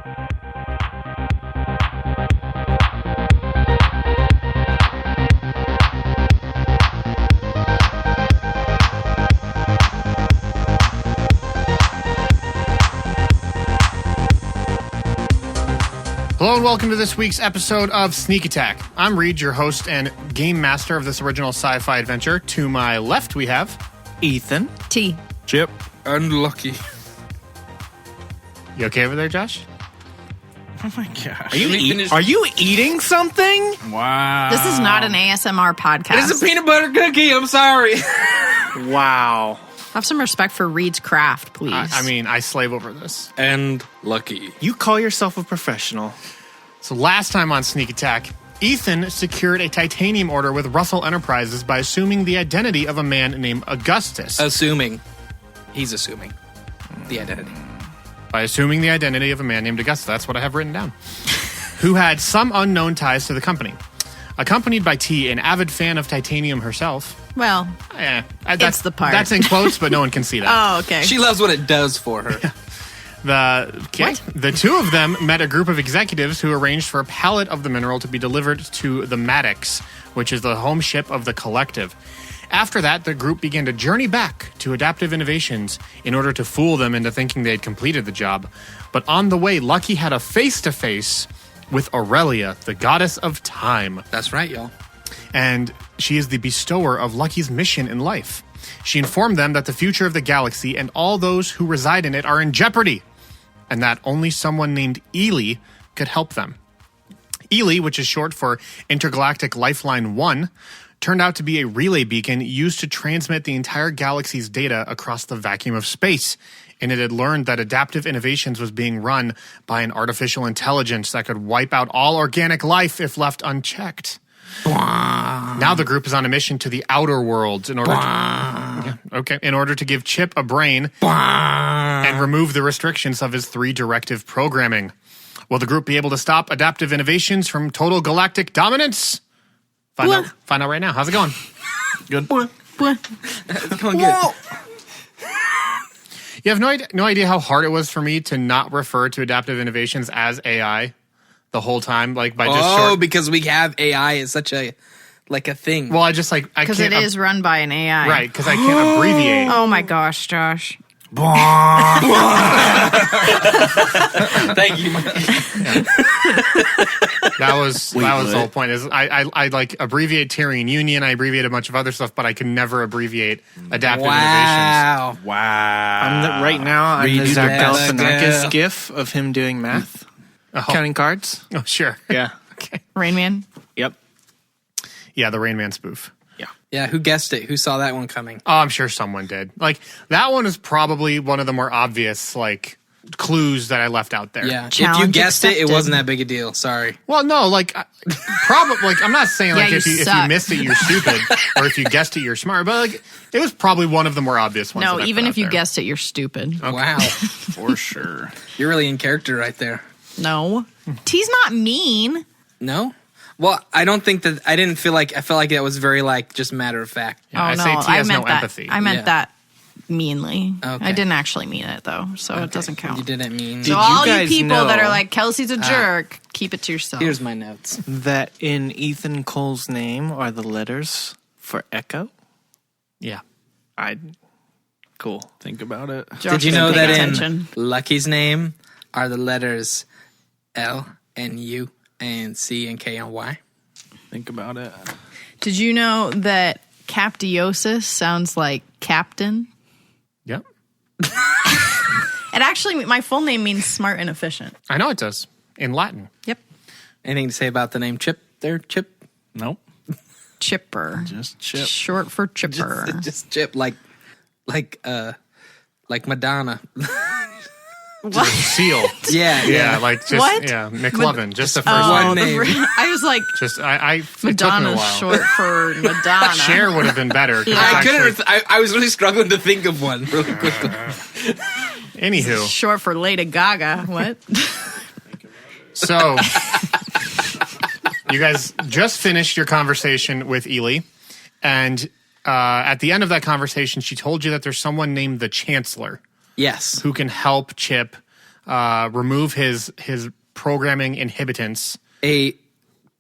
Hello and welcome to this week's episode of Sneak Attack. I'm Reed, your host and game master of this original sci-fi adventure. To my left we have Ethan. T. Chip. And Lucky. You okay over there, Josh? Oh my gosh. Are you eating something? Wow. This is not an ASMR podcast. It is a peanut butter cookie. I'm sorry. Wow. Have some respect for Reed's craft, please. I slave over this. And Lucky. You call yourself a professional. So last time on Sneak Attack, Ethan secured a titanium order with Russell Enterprises by assuming the identity of a man named Augustus. He's assuming the identity. By assuming the identity of a man named Augustus. That's what I have written down. Who had some unknown ties to the company. Accompanied by T, an avid fan of titanium herself. Well, That's the part. That's in quotes, but no one can see that. Oh, okay. She loves what it does for her. The two of them met a group of executives who arranged for a pallet of the mineral to be delivered to the Maddox, which is the home ship of the Collective. After that, the group began to journey back to Adaptive Innovations in order to fool them into thinking they had completed the job. But on the way, Lucky had a face-to-face with Aurelia, the goddess of time. That's right, y'all. And she is the bestower of Lucky's mission in life. She informed them that the future of the galaxy and all those who reside in it are in jeopardy, and that only someone named Ely could help them. Ely, which is short for Intergalactic Lifeline 1, turned out to be a relay beacon used to transmit the entire galaxy's data across the vacuum of space, and it had learned that Adaptive Innovations was being run by an artificial intelligence that could wipe out all organic life if left unchecked. Now the group is on a mission to the Outerworlds in order to give Chip a brain and remove the restrictions of his 3 directive programming. Will the group be able to stop Adaptive Innovations from total galactic dominance? Find out right now. How's it going? Good. It's going good. You have no idea how hard it was for me to not refer to Adaptive Innovations as AI the whole time, because we have AI as such a thing. Well, I can't. Because it is run by an AI. Right, because I can't abbreviate. Oh my gosh, Josh. Thank you. That was the whole point. Is I abbreviate Tyrian Union, I abbreviate a bunch of other stuff, but I can never abbreviate Adaptive Innovations. Wow. Right now, I'm the Zach Galifianakis gif of him doing math. Counting cards. Oh, sure. Yeah. Okay. Rain Man. Yep. Yeah, the Rain Man spoof. Yeah, who guessed it? Who saw that one coming? Oh, I'm sure someone did. That one is probably one of the more obvious, clues that I left out there. Yeah. Challenge if you guessed accepted. it wasn't that big a deal. Sorry. Well, no, probably, I'm not saying, if you missed it, you're stupid, or if you guessed it, you're smart, but, it was probably one of the more obvious ones. No, even if you guessed it, you're stupid. Okay. Wow. For sure. You're really in character right there. No. T's not mean. No? Well, I don't think that. I felt like that was very just matter of fact. Yeah, I say T has no empathy. I meant that meanly. Okay. I didn't actually mean it though, so it doesn't count. You didn't mean. So all you people that are like, Kelsey's a jerk, keep it to yourself. Here's my notes. That in Ethan Cole's name are the letters for Echo? Yeah. Cool. Think about it. Josh Did you know that attention. in Lucky's name are the letters L and U and C and K and Y? Think about it. Did you know that Captiosis sounds like captain? Yep. It actually, my full name means smart and efficient. I know it does. In Latin. Yep. Anything to say about the name Chip there, Chip? Nope. Chipper. Just Chip. Short for chipper. Just Chip, like Madonna. What? Seal. Yeah. What? Yeah, McLovin. Just the first one name. name. I was like, it took me a Madonna's while. short for Madonna. Cher would have been better. I was really struggling to think of one really quickly. Anywho. Short for Lady Gaga. What? So, you guys just finished your conversation with Ely, and at the end of that conversation, she told you that there's someone named the Chancellor. Yes. Who can help Chip remove his programming inhibitants. A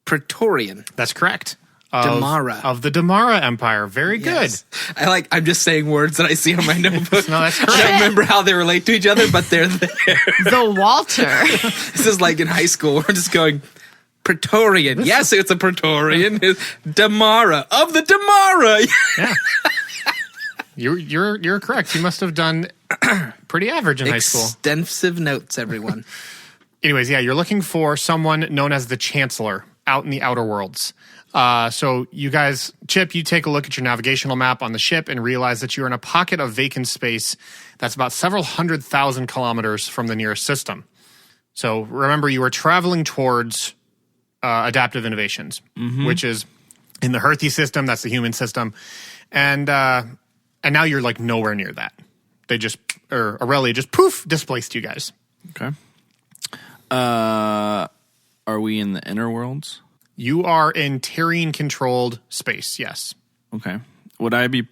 Praetorian. That's correct. Damara. Of the Damara Empire. Very Yes. Good. I'm just saying words that I see on my notebook. No, that's correct. I don't remember how they relate to each other, but they're there. The Walter. This is like in high school. We're just going Praetorian. Yes, it's a Praetorian. Damara. Of the Damara. Yeah. You're correct. You must have done pretty average in high school. Extensive notes, everyone. Anyways, yeah, you're looking for someone known as the Chancellor out in the Outerworlds. So you guys, Chip, you take a look at your navigational map on the ship and realize that you're in a pocket of vacant space that's about several 100,000 kilometers from the nearest system. So remember, you are traveling towards adaptive innovations, which is in the Herthy system. That's the human system. And now you're like nowhere near that. Aurelia just poof, displaced you guys. Okay. Are we in the inner worlds? You are in Tyrian-controlled space, yes. Okay. Would I be...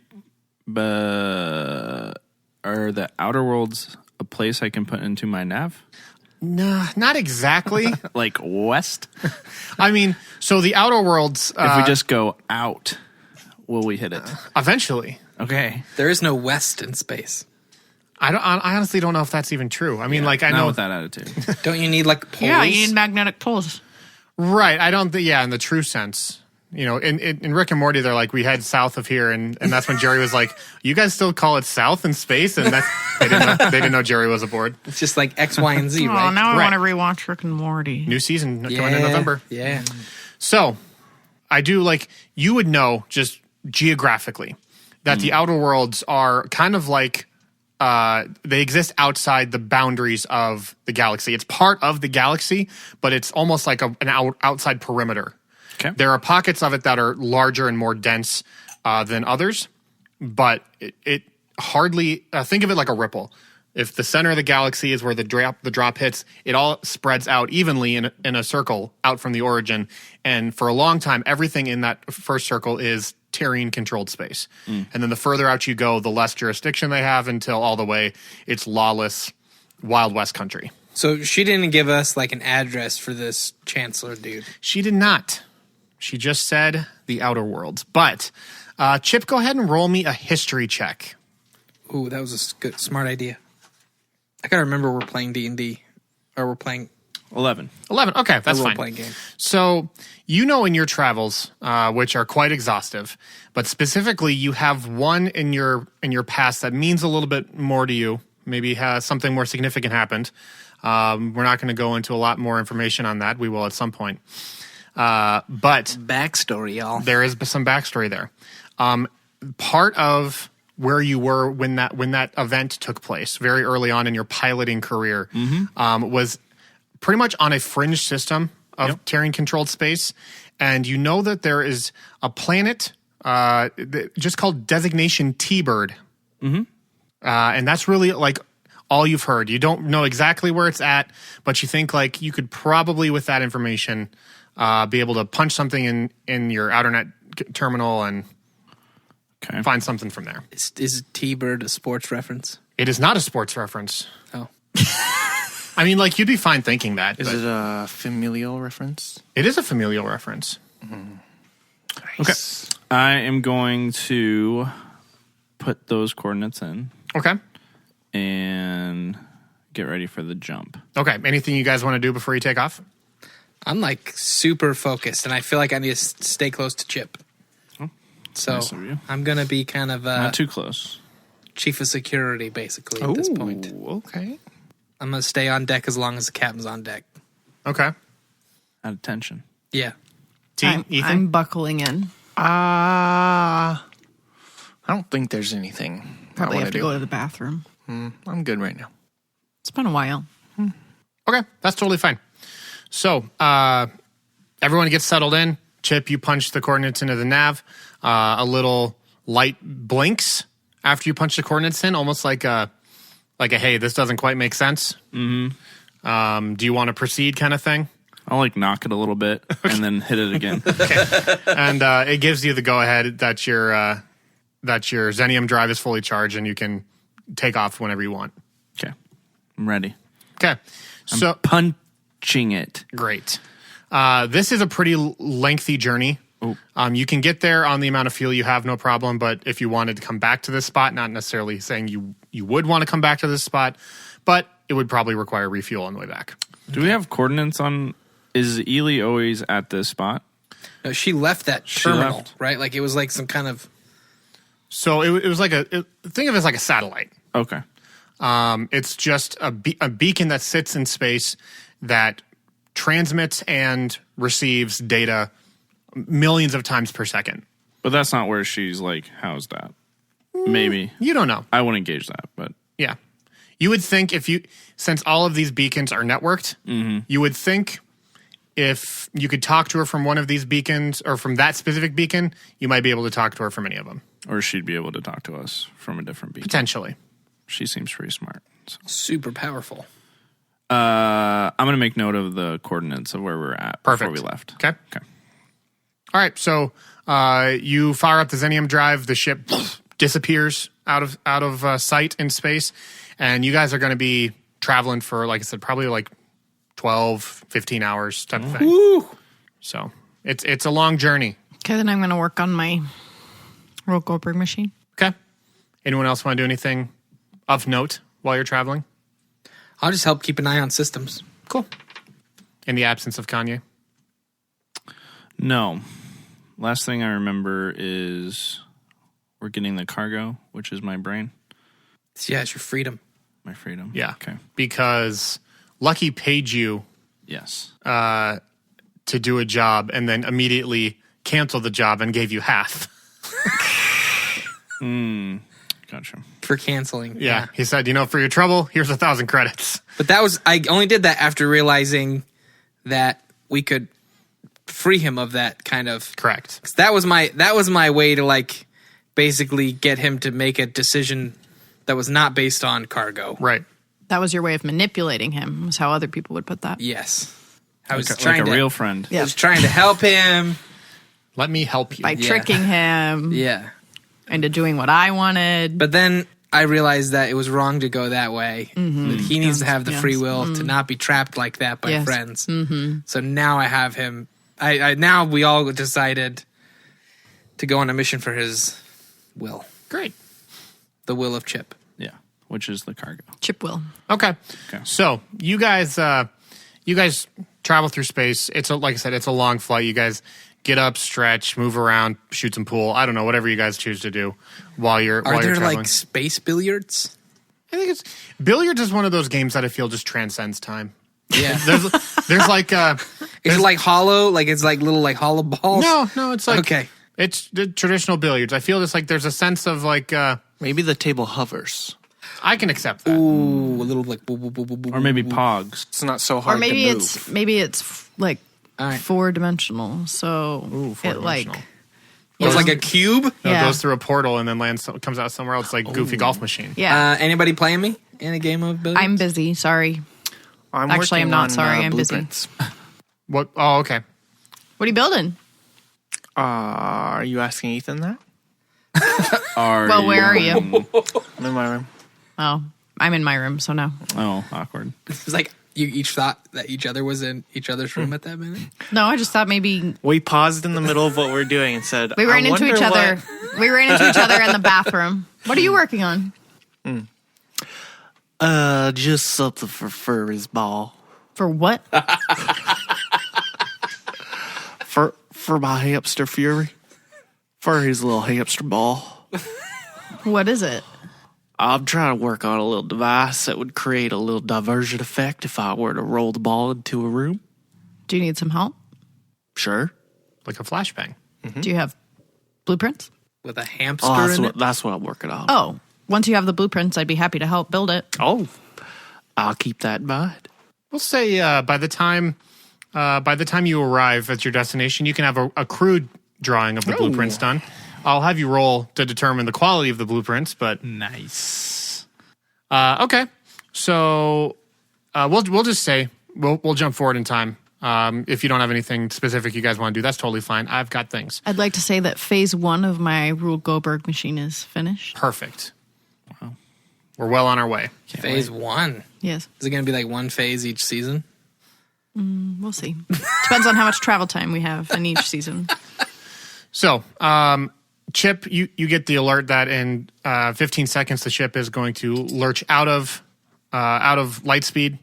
are the Outer Worlds a place I can put into my nav? Nah, not exactly. Like west? I mean, so the Outer Worlds... if we just go out, will we hit it? Eventually. Okay. There is no west in space. I honestly don't know if that's even true. I mean, I Not know... with that attitude. Don't you need like poles? Yeah, you need magnetic poles. Right, I don't think... Yeah, in the true sense. You know, in Rick and Morty, they're like, we head south of here, and that's when Jerry was like, you guys still call it south in space? And that's they didn't know Jerry was aboard. It's just like X, Y, and Z, Oh, right? now I Right. want to rewatch Rick and Morty. New season coming in November. Yeah. So, I do you would know just geographically that the Outer Worlds are kind of like they exist outside the boundaries of the galaxy. It's part of the galaxy, but it's almost like an outside perimeter. Okay. There are pockets of it that are larger and more dense than others, but it hardly think of it like a ripple. If the center of the galaxy is where the drop hits, it all spreads out evenly in a circle out from the origin. And for a long time, everything in that first circle is Tyrian-controlled space. And then the further out you go, the less jurisdiction they have until all the way it's lawless, Wild West country. So she didn't give us like an address for this Chancellor dude. She did not. She just said the Outer Worlds. But, Chip, go ahead and roll me a history check. Ooh, that was a good, smart idea. I gotta remember we're playing D&D. Or we're playing 11. 11. Okay, that's a fine. role-playing game. So, you know in your travels, which are quite exhaustive, but specifically you have one in your past that means a little bit more to you. Maybe has something more significant happened. We're not going to go into a lot more information on that. We will at some point. But Backstory, y'all. there is some backstory there. Part of where you were when that event took place very early on in your piloting career was pretty much on a fringe system of Tyrian-controlled space. And you know that there is a planet just called Designation T-Bird. And that's really like all you've heard. You don't know exactly where it's at, but you think like you could probably, with that information, be able to punch something in your outernet terminal and find something from there. Is T-Bird a sports reference? It is not a sports reference. Oh. I mean, like, you'd be fine thinking that. Is it a familial reference? It is a familial reference. Okay. I am going to put those coordinates in Okay. and get ready for the jump. Okay. Anything you guys want to do before you take off? I'm like super focused, and I feel like I need to stay close to Chip. So nice of you. I'm going to be kind of Not too close. chief of security, basically, at this point. Okay. I'm going to stay on deck as long as the captain's on deck. Okay. Out of tension. Yeah. Ethan? I'm buckling in. I don't think there's anything Probably I have want to to go do. to the bathroom. I'm good right now. It's been a while. Okay. That's totally fine. So, everyone gets settled in. Chip, you punch the coordinates into the nav. A little light blinks after you punch the coordinates in, almost like a hey, this doesn't quite make sense. Do you want to proceed kind of thing? I'll like knock it a little bit and then hit it again. And it gives you the go ahead that your Xenium drive is fully charged and you can take off whenever you want. Okay. I'm ready. Okay. So punching it. great. This is a pretty lengthy journey. You can get there on the amount of fuel you have, no problem. But if you wanted to come back to this spot, not necessarily saying you would want to come back to this spot, but it would probably require refuel on the way back. Do we have coordinates on? Is Ely always at this spot? No, she left that terminal, right? Like it was like some kind of. So it was like think of it as like a satellite. Okay. It's just a beacon that sits in space that transmits and receives data millions of times per second. But that's not where she's like housed at. Maybe. You don't know. I won't engage that, but. Yeah. You would think since all of these beacons are networked, you would think if you could talk to her from one of these beacons or from that specific beacon, you might be able to talk to her from any of them. Or she'd be able to talk to us from a different beacon. Potentially. She seems pretty smart. So. Super powerful. I'm going to make note of the coordinates of where we're at before we left. Okay. All right. So you fire up the Xenium drive. The ship disappears out of sight in space. And you guys are going to be traveling for, like I said, probably like 12, 15 hours type of thing. Woo! So it's a long journey. Okay, then I'm going to work on my Roll Goldberg machine. Okay. Anyone else want to do anything of note while you're traveling? I'll just help keep an eye on systems. Cool. In the absence of Kanye? No. Last thing I remember is we're getting the cargo, which is my brain. Yeah, it's your freedom. My freedom. Yeah. Okay. Because Lucky paid you Yes. to do a job and then immediately canceled the job and gave you half. Gotcha. For canceling. Yeah. He said, for your trouble, here's 1,000 credits. But I only did that after realizing that we could free him of that kind of. Correct. 'Cause that was my way to like basically get him to make a decision that was not based on cargo. Right. That was your way of manipulating him, was how other people would put that. Yes. I was Like trying a to real friend. I was trying to help him. Let me help you. By tricking him Yeah. into doing what I wanted. But then I realized that it was wrong to go that way. That he needs to have the free will to not be trapped like that by friends. Mm-hmm. So now I have him. Now we all decided to go on a mission for his will. Great. The will of Chip. Yeah. Which is the cargo. Chip will. Okay. So you guys travel through space. Like I said, it's a long flight. You guys get up, stretch, move around, shoot some pool. I don't know, whatever you guys choose to do while you're traveling. Like space billiards? I think billiards is one of those games that I feel just transcends time. Yeah. There's like is it like hollow? Like it's like little like hollow balls? No, it's like okay. It's the traditional billiards. I feel just like there's a sense of like Maybe the table hovers. I can accept that. Ooh, a little like boo, boo, boo, boo, boo, Or maybe boo, boo. Pogs. It's not so hard Or maybe to move. it's like All right. 4-dimensional. So it like four-dimensional. It's like a cube? It yeah. goes through a portal and then comes out somewhere else, like Goofy Golf Machine. Yeah. Anybody playing me in a game of billiards? I'm busy, sorry. Actually, working I'm not on, sorry, I'm busy. blueprints. What? Oh, okay. What are you building? Are you asking Ethan that? Well, where are you? I'm in my room. Oh, I'm in my room, so no. Oh, awkward. It's like you each thought that each other was in each other's room at that minute. No, I just thought maybe We paused in the middle of what we're doing and said, we ran I into each wonder other. what- We ran into each other in the bathroom. What are you working on? Just something for Furry's ball. For what? For my hamster fury. Furry's little hamster ball. What is it? I'm trying to work on a little device that would create a little diversion effect if I were to roll the ball into a room. Do you need some help? Sure. Like a flashbang. Do you have blueprints? With a hamster Oh, in it? that's what I'm working on. Oh, once you have the blueprints, I'd be happy to help build it. Oh, I'll keep that in mind. We'll say by the time you arrive at your destination, you can have a crude drawing of the blueprints done. I'll have you roll to determine the quality of the blueprints, but Nice. okay. So we'll just say we'll jump forward in time. If you don't have anything specific you guys want to do, that's totally fine. I've got things. I'd like to say that phase 1 of my Rule Goldberg machine is finished. Perfect. We're well on our way. Phase 1. Yes. Is it going to be like one phase each season? We'll see. Depends on how much travel time we have in each season. So, Chip, you get the alert that in 15 seconds the ship is going to lurch out of light speed,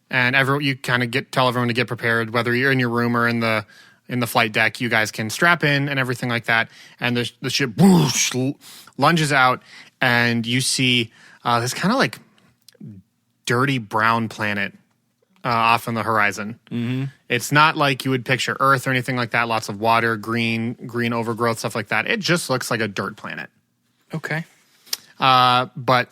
and you kind of tell everyone to get prepared, whether you're in your room or in the flight deck. You guys can strap in and everything like that, and the ship whoosh, lunges out, and you see this kind of like dirty brown planet off on the horizon. Mm-hmm. It's not like you would picture Earth or anything like that. Lots of water, green overgrowth, stuff like that. It just looks like a dirt planet. Okay. But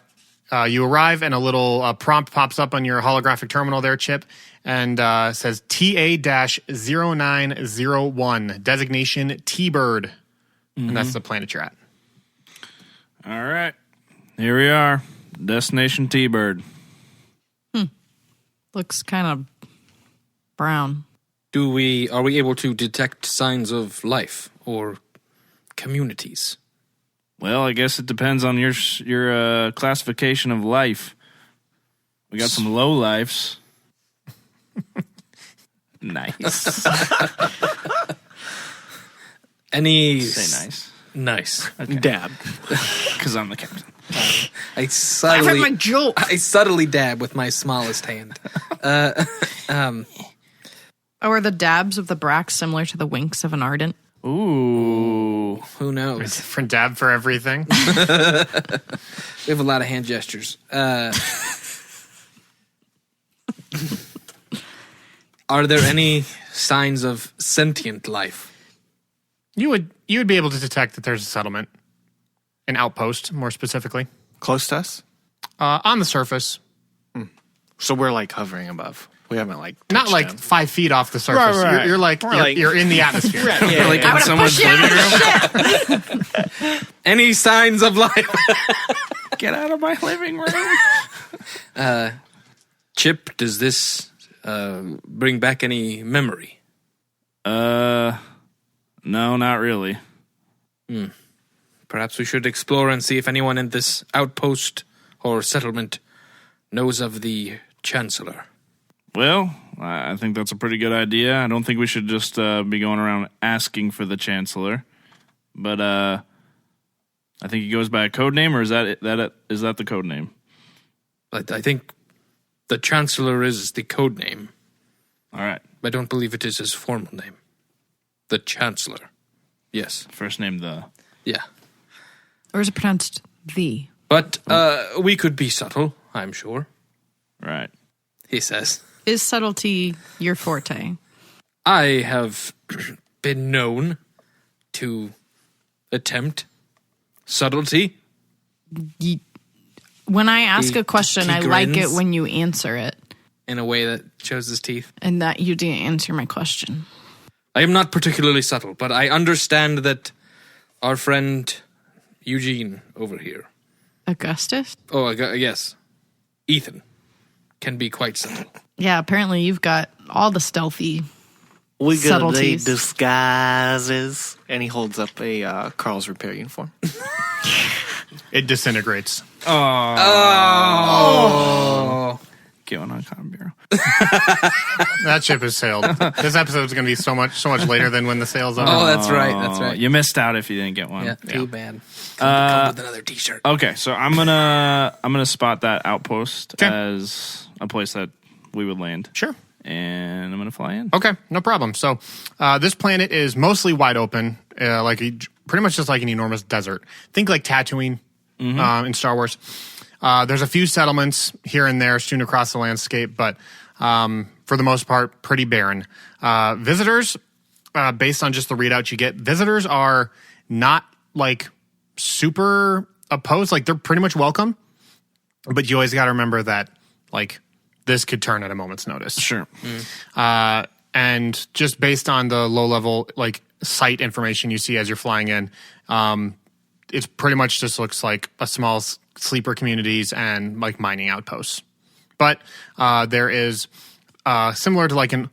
you arrive and a little prompt pops up on your holographic terminal there, Chip, and says TA-0901, designation T-Bird. Mm-hmm. And that's the planet you're at. All right. Here we are. Destination T-Bird. Looks kind of brown. Are we able to detect signs of life or communities? Well, I guess it depends on your classification of life. We got some low lives. Nice. Say nice. Nice. Okay. Dab. Because I'm the captain. I heard my joke. I subtly dab with my smallest hand. Are the dabs of the Brax similar to the winks of an Ardent? Ooh. Who knows? There's a different dab for everything. We have a lot of hand gestures. Are there any signs of sentient life? You would be able to detect that there's a settlement, an outpost, more specifically, Close to us? on the surface. So we're like hovering above. We haven't like Not touched like down. 5 feet off the surface. Right. You're in the atmosphere. Yeah, Like in someone's living room. Any signs of life? Get out of my living room. Chip, does this bring back any memory? No, not really. Perhaps we should explore and see if anyone in this outpost or settlement knows of the Chancellor. Well, I think that's a pretty good idea. I don't think we should just be going around asking for the Chancellor. But I think he goes by a code name, or is that the code name? I think the Chancellor is the code name. All right. I don't believe it is his formal name. The Chancellor. Yes. First name the. Yeah. Or is it pronounced the? But we could be subtle, I'm sure. Right. He says. Is subtlety your forte? I have been known to attempt subtlety. When I ask a question, he I like it grins. when you answer it. In a way that shows his teeth. And that you didn't answer my question. I am not particularly subtle, but I understand that our friend Eugene over here. Augustus? Oh, yes. Ethan can be quite subtle. Yeah, apparently you've got all the stealthy We got subtleties. disguises. And he holds up a Carl's repair uniform. It disintegrates. Oh. Going on Con Bureau. That ship has sailed. This episode is going to be so much later than when the sail's over. Oh, that's right. That's right. You missed out if you didn't get one. Yeah, too bad. Come with another t-shirt. Okay, so I'm gonna spot that outpost Okay. as a place that we would land. Sure. And I'm gonna fly in. Okay, no problem. So this planet is mostly wide open, pretty much just like an enormous desert. Think like Tatooine in Star Wars. There's a few settlements here and there strewn across the landscape, but for the most part, pretty barren. Visitors, based on just the readout you get, visitors are not like super opposed. Like they're pretty much welcome, but you always got to remember that like this could turn at a moment's notice. Sure. And just based on the low level like site information you see as you're flying in, it's pretty much just looks like a small sleeper communities and like mining outposts. But there is similar to like an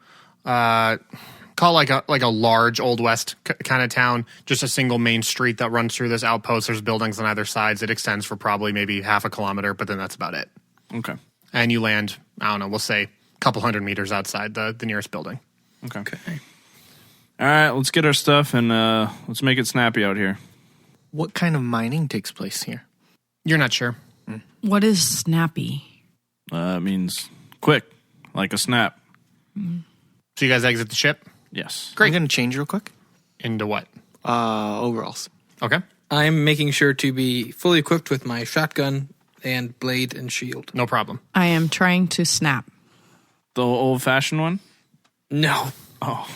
call like a large Old West kind of town, just a single main street that runs through this outpost. There's buildings on either sides. It extends for probably maybe half a kilometer, but then that's about it. Okay. And you land, I don't know, we'll say a couple hundred meters outside the nearest building. Okay. All right, let's get our stuff and let's make it snappy out here. What kind of mining takes place here? You're not sure. What is snappy? It means quick, like a snap. So you guys exit the ship? Yes. Great. I'm going to change real quick. Into what? Overalls. Okay. I'm making sure to be fully equipped with my shotgun and blade and shield. No problem. I am trying to snap. The old-fashioned one? No. Oh.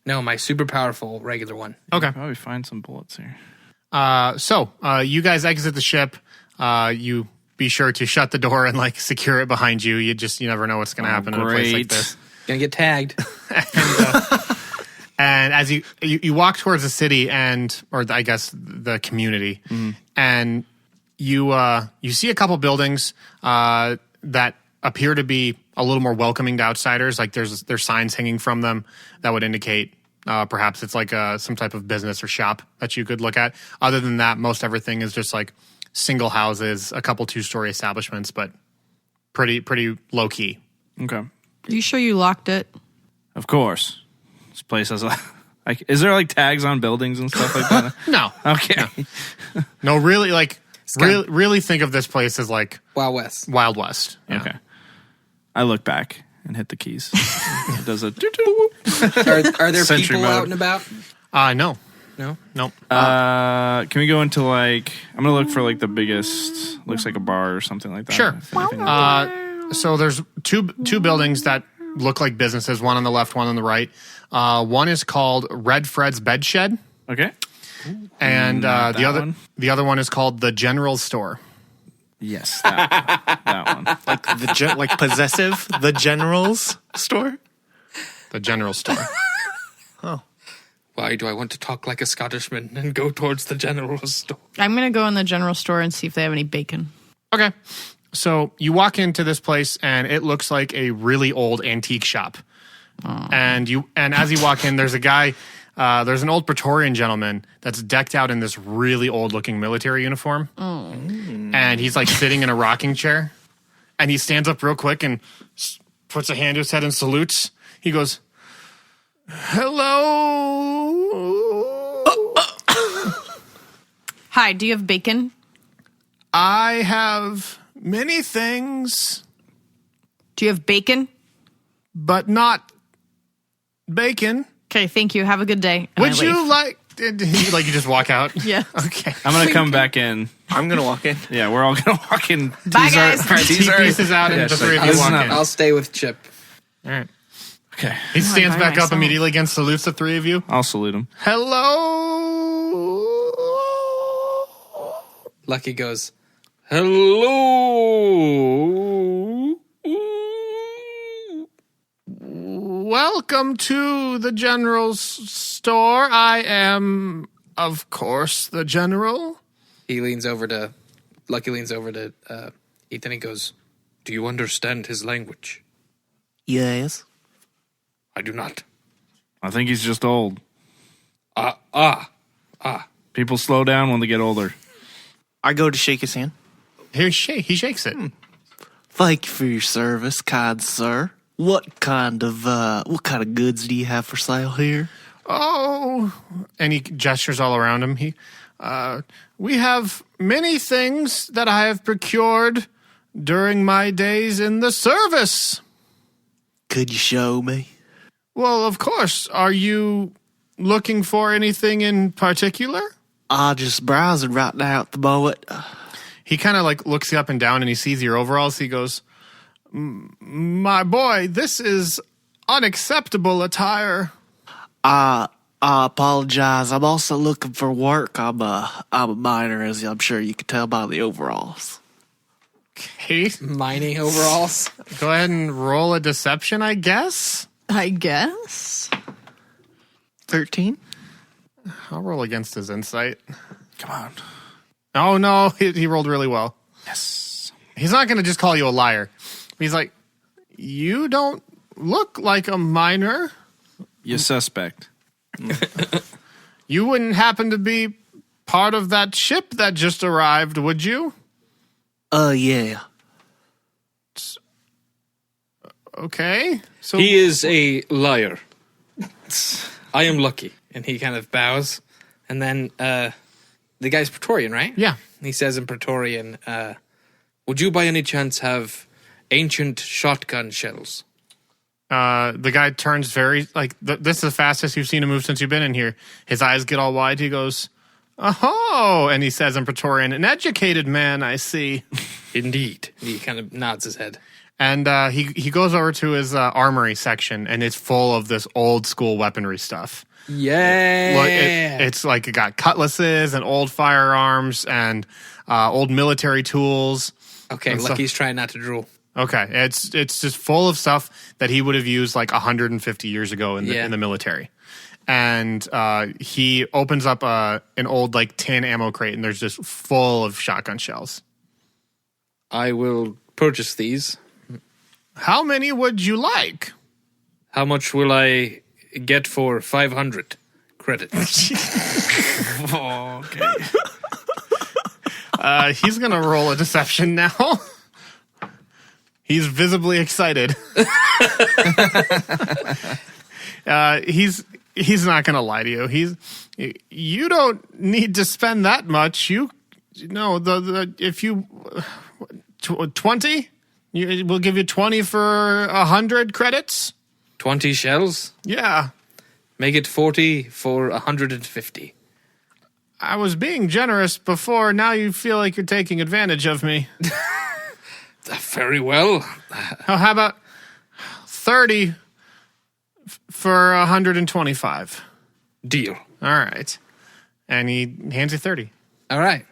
No, my super powerful regular one. Okay. Probably find some bullets here. So you guys exit the ship. You be sure to shut the door and like secure it behind you. You never know what's going to happen in a place like this. Gonna get tagged. And as you walk towards the city or I guess the community, and you see a couple buildings that appear to be a little more welcoming to outsiders. Like there's signs hanging from them that would indicate perhaps it's like some type of business or shop that you could look at. Other than that, most everything is just like single houses, a couple 2-story establishments, but pretty low key. Okay. Are you sure you locked it? Of course. This place has like, is there like tags on buildings and stuff like that? No. Okay. No, really, like really think of this place as like Wild West. Wild West. Yeah. Okay. I look back and hit the keys. It does a Are there Sentry people mode. out and about? No. No. Nope. Can we go into like, I'm going to look for like the biggest, looks like a bar or something like that. Sure. If anything- So there's two buildings that look like businesses, one on the left, one on the right. One is called Red Fred's Bed Shed, okay. and Not that one. the other one is called the General Store. Yes. That one. Like possessive, the general's store? The General Store. Why do I want to talk like a Scottishman and go towards the general store? I'm going to go in the general store and see if they have any bacon. Okay. So you walk into this place and it looks like a really old antique shop. And as you walk in, there's a guy, there's an old Praetorian gentleman that's decked out in this really old looking military uniform. And he's like sitting in a rocking chair. And he stands up real quick and puts a hand to his head and salutes. He goes, "Hello." Hi, do you have bacon? I have many things, Do you have bacon? but not bacon. Okay, thank you. Have a good day. And Would I leave. you like you just walk out? Yeah. Okay. I'm going to come back in. I'm going to walk in. Yeah, we're all going to walk in. Bye, guys. All right, T pieces out and the three of you walk in. I'll stay with Chip. All right. Okay. He stands by back up myself. immediately again, salutes the three of you. I'll salute him. Hello. Lucky goes, hello. Welcome to the General's store. I am, of course, the General. Lucky leans over to Ethan and goes, do you understand his language? Yes. I do not. I think he's just old. Ah. People slow down when they get older. I go to shake his hand. He shakes it. Thank you for your service, kind sir. What kind of goods do you have for sale here? Oh, and he gestures all around him. We have many things that I have procured during my days in the service. Could you show me? Well, of course. Are you looking for anything in particular? I just browsing right now at the moment. He kind of like looks you up and down and he sees your overalls. He goes, "My boy, this is unacceptable attire." I apologize. I'm also looking for work. I'm a miner, as I'm sure you can tell by the overalls. Okay, Mining overalls. go ahead and roll a deception, I guess. I guess. 13? I'll roll against his insight. Come on. Oh, no, he rolled really well. Yes. He's not going to just call you a liar. He's like, "You don't look like a miner. You suspect. You wouldn't happen to be part of that ship that just arrived, would you? Yeah. Okay. So He is a liar. I am lucky. And he kind of bows. And then the guy's Praetorian, right? Yeah. He says in Praetorian, would you by any chance have ancient shotgun shells? The guy turns very, like, this is the fastest you've seen him move since you've been in here. His eyes get all wide. He goes, oh, and he says in Praetorian, an educated man, I see. Indeed. He kind of nods his head. And he goes over to his armory section, and it's full of this old school weaponry stuff. Yeah. Look, it's like it got cutlasses and old firearms and old military tools. Okay, Lucky's trying not to drool. Okay, it's just full of stuff that he would have used like 150 years ago in the military. And he opens up an old like tin ammo crate, and there's just full of shotgun shells. I will purchase these. How many would you like? How much will I get for 500 credits? Okay. He's gonna roll a deception now. He's visibly excited. He's not gonna lie to you. You don't need to spend that much. If you 20, we'll give you 20 for 100 credits. 20 shells? Yeah. Make it 40 for 150. I was being generous before. Now you feel like you're taking advantage of me. Very well. How about 30 for 125? Deal. All right. And he hands you 30. All right.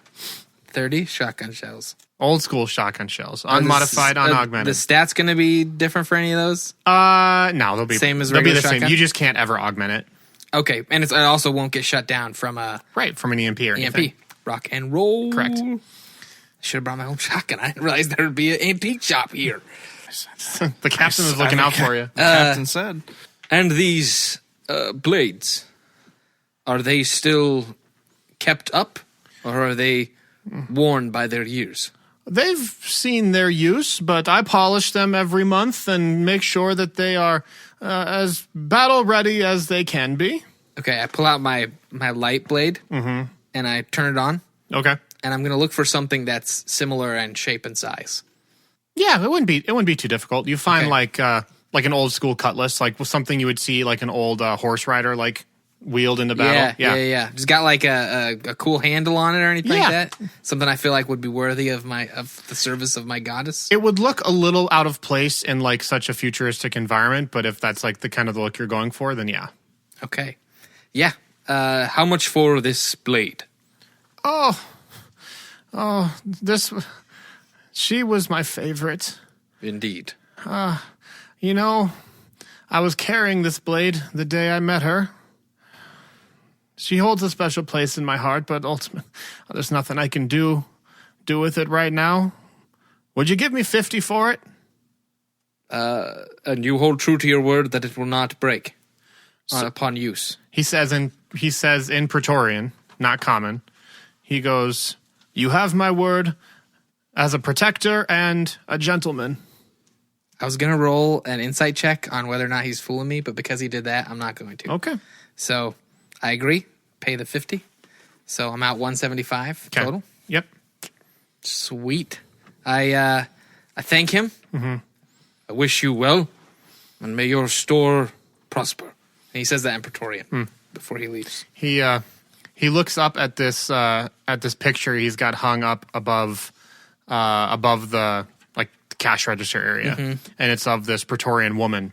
30 shotgun shells. Old school shotgun shells. Unmodified, unaugmented. The stats going to be different for any of those? No, they'll be same as they'll be regular the same. shotgun? You just can't ever augment it. Okay. And it also won't get shut down from a From an EMP or anything. EMP. Rock and roll. Correct. Should have brought my own shotgun. I didn't realize there would be an antique shop here. The captain was looking out for you. The captain said. And these blades, are they still kept up, or are they worn by their years? They've seen their use, but I polish them every month and make sure that they are as battle ready as they can be. Okay, I pull out my light blade and I turn it on. Okay. And I'm going to look for something that's similar in shape and size. Yeah, it wouldn't be too difficult. You find like an old school cutlass, like something you would see like an old horse rider like wheeled into battle. Yeah. It's got like a cool handle on it or anything like that. Something I feel like would be worthy of the service of my goddess. It would look a little out of place in like such a futuristic environment, but if that's like the kind of the look you're going for, then yeah. Okay. Yeah. How much for this blade? She was my favorite. Indeed. I was carrying this blade the day I met her. She holds a special place in my heart, but ultimately, there's nothing I can do with it right now. Would you give me 50 for it? And you hold true to your word that it will not break upon use. He says in Praetorian, not common. He goes, "You have my word as a protector and a gentleman." I was going to roll an insight check on whether or not he's fooling me, but because he did that, I'm not going to. Okay. So I agree. Pay the 50. So I'm out 175 total. Yep. Sweet. I thank him. Mm-hmm. I wish you well, and may your store prosper. And he says that in Praetorian before he leaves. He looks up at this picture he's got hung up above the like the cash register area, and it's of this Praetorian woman.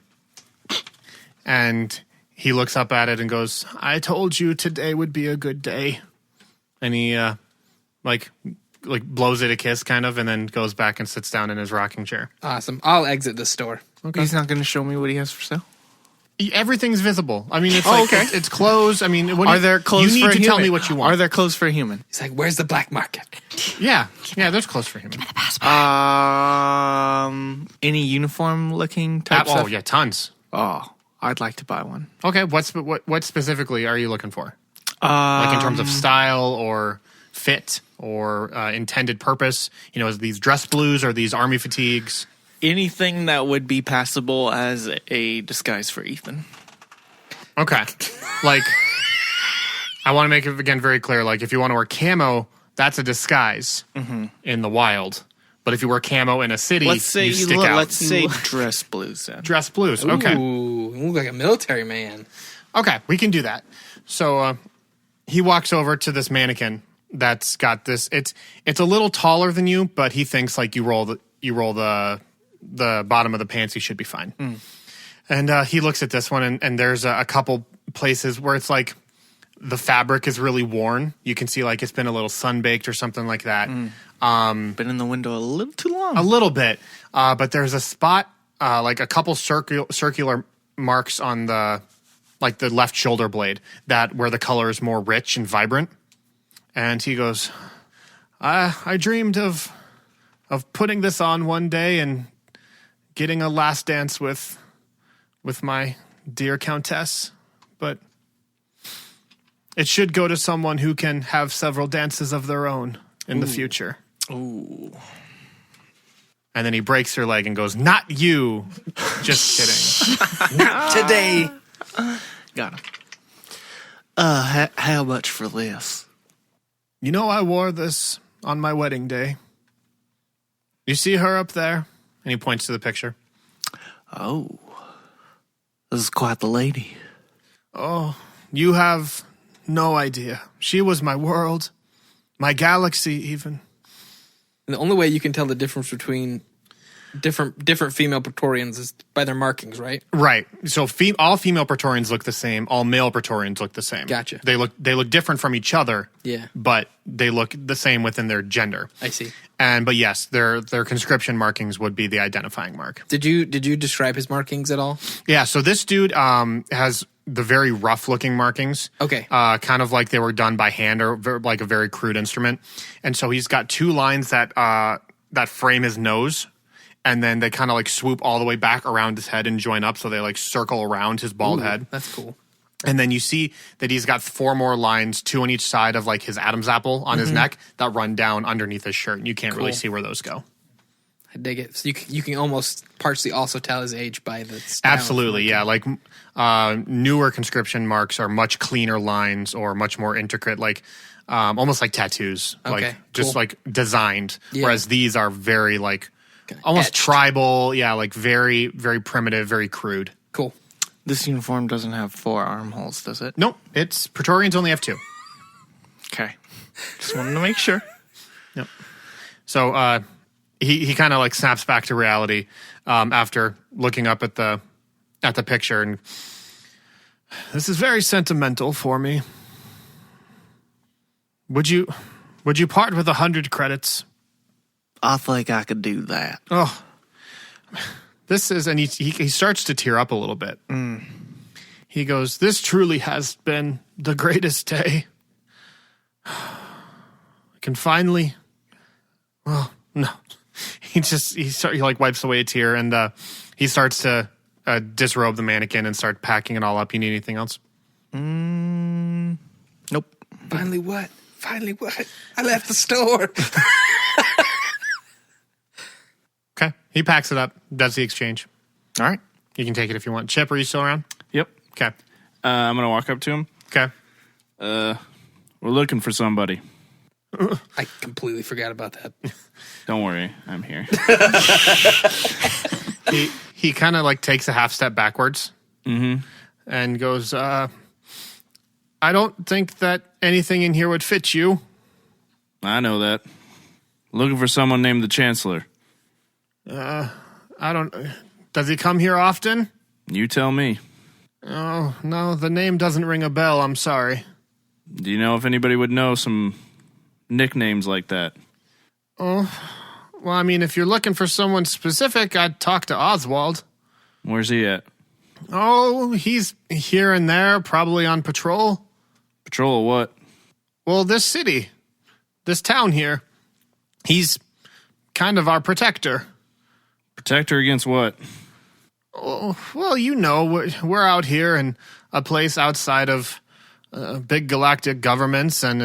And he looks up at it and goes, "I told you today would be a good day." And he like blows it a kiss kind of, and then goes back and sits down in his rocking chair. Awesome. I'll exit the store. Okay. He's not going to show me what he has for sale? Everything's visible. I mean, it's it's clothes. I mean, are there clothes for a human? You need to tell me what you want. Are there clothes for a human? He's like, "Where's the black market?" Yeah, there's clothes for human. Any uniform looking type stuff? Oh, yeah, tons. Oh, I'd like to buy one. Okay, what specifically are you looking for? Like in terms of style or fit or intended purpose? You know, is these dress blues or these army fatigues? Anything that would be passable as a disguise for Ethan. Okay. Like, I want to make it again very clear. Like, if you want to wear camo, that's a disguise in the wild. But if you wear camo in a city, you stick out. Let's say dress blues then. Dress blues. Okay. Ooh, you look like a military man. Okay, we can do that. So he walks over to this mannequin that's got this. It's a little taller than you, but he thinks like you roll the bottom of the pants, you should be fine. And he looks at this one, and there's a couple places where it's like the fabric is really worn. You can see like it's been a little sun-baked or something like that. Been in the window a little too long. A little bit. But there's a spot, like a couple circular marks on the left shoulder blade where the color is more rich and vibrant. And he goes, I dreamed of putting this on one day and getting a last dance with my dear countess, but it should go to someone who can have several dances of their own in the future. Ooh. And then he breaks her leg and goes, "Not you." Just kidding. Not today. Got him. How much for this? You know, I wore this on my wedding day. You see her up there? And he points to the picture. Oh. This is quite the lady. Oh, you have no idea. She was my world, my galaxy even. And the only way you can tell the difference between different female Praetorians is by their markings, right? Right. So all female Praetorians look the same. All male Praetorians look the same. Gotcha. They look different from each other. Yeah. But they look the same within their gender. I see. But yes, their conscription markings would be the identifying mark. Did you describe his markings at all? Yeah. So this dude has the very rough looking markings. Okay. Kind of like they were done by hand or like a very crude instrument. And so he's got two lines that frame his nose. And then they kind of like swoop all the way back around his head and join up. So they like circle around his bald head. That's cool. And then you see that he's got 4 more lines, 2 on each side of like his Adam's apple on his neck that run down underneath his shirt. And you can't really see where those go. I dig it. So you can almost partially also tell his age by the style. Absolutely, yeah. Like newer conscription marks are much cleaner lines or much more intricate, like almost like tattoos, like just like designed. Yeah. Whereas these are very like almost etched. Tribal, yeah, like very, very primitive, very crude. Cool. This uniform doesn't have 4 armholes, does it? Nope. It's Praetorians only have 2. Okay. Just wanted to make sure. Yep. So he kind of like snaps back to reality after looking up at the picture, and this is very sentimental for me. Would you part with 100 credits? I think I could do that. Oh, this is, and he starts to tear up a little bit. He goes, "This truly has been the greatest day. I can finally." Well, no, he like wipes away a tear, and he starts to disrobe the mannequin and start packing it all up. You need anything else? Nope. Finally what? I left the store. Okay. He packs it up, does the exchange. All right. You can take it if you want. Chip, are you still around? Yep. Okay. I'm going to walk up to him. Okay. We're looking for somebody. I completely forgot about that. Don't worry. I'm here. He kind of like takes a half step backwards and goes, I don't think that anything in here would fit you. I know that. Looking for someone named the Chancellor. I don't... Does he come here often? You tell me. Oh, no, the name doesn't ring a bell. I'm sorry. Do you know if anybody would know some nicknames like that? Oh, well, I mean, if you're looking for someone specific, I'd talk to Oswald. Where's he at? Oh, he's here and there, probably on patrol. Patrol of what? Well, this city. This town here. He's kind of our protector. Protector against what? Oh, well, we're out here in a place outside of big galactic governments, and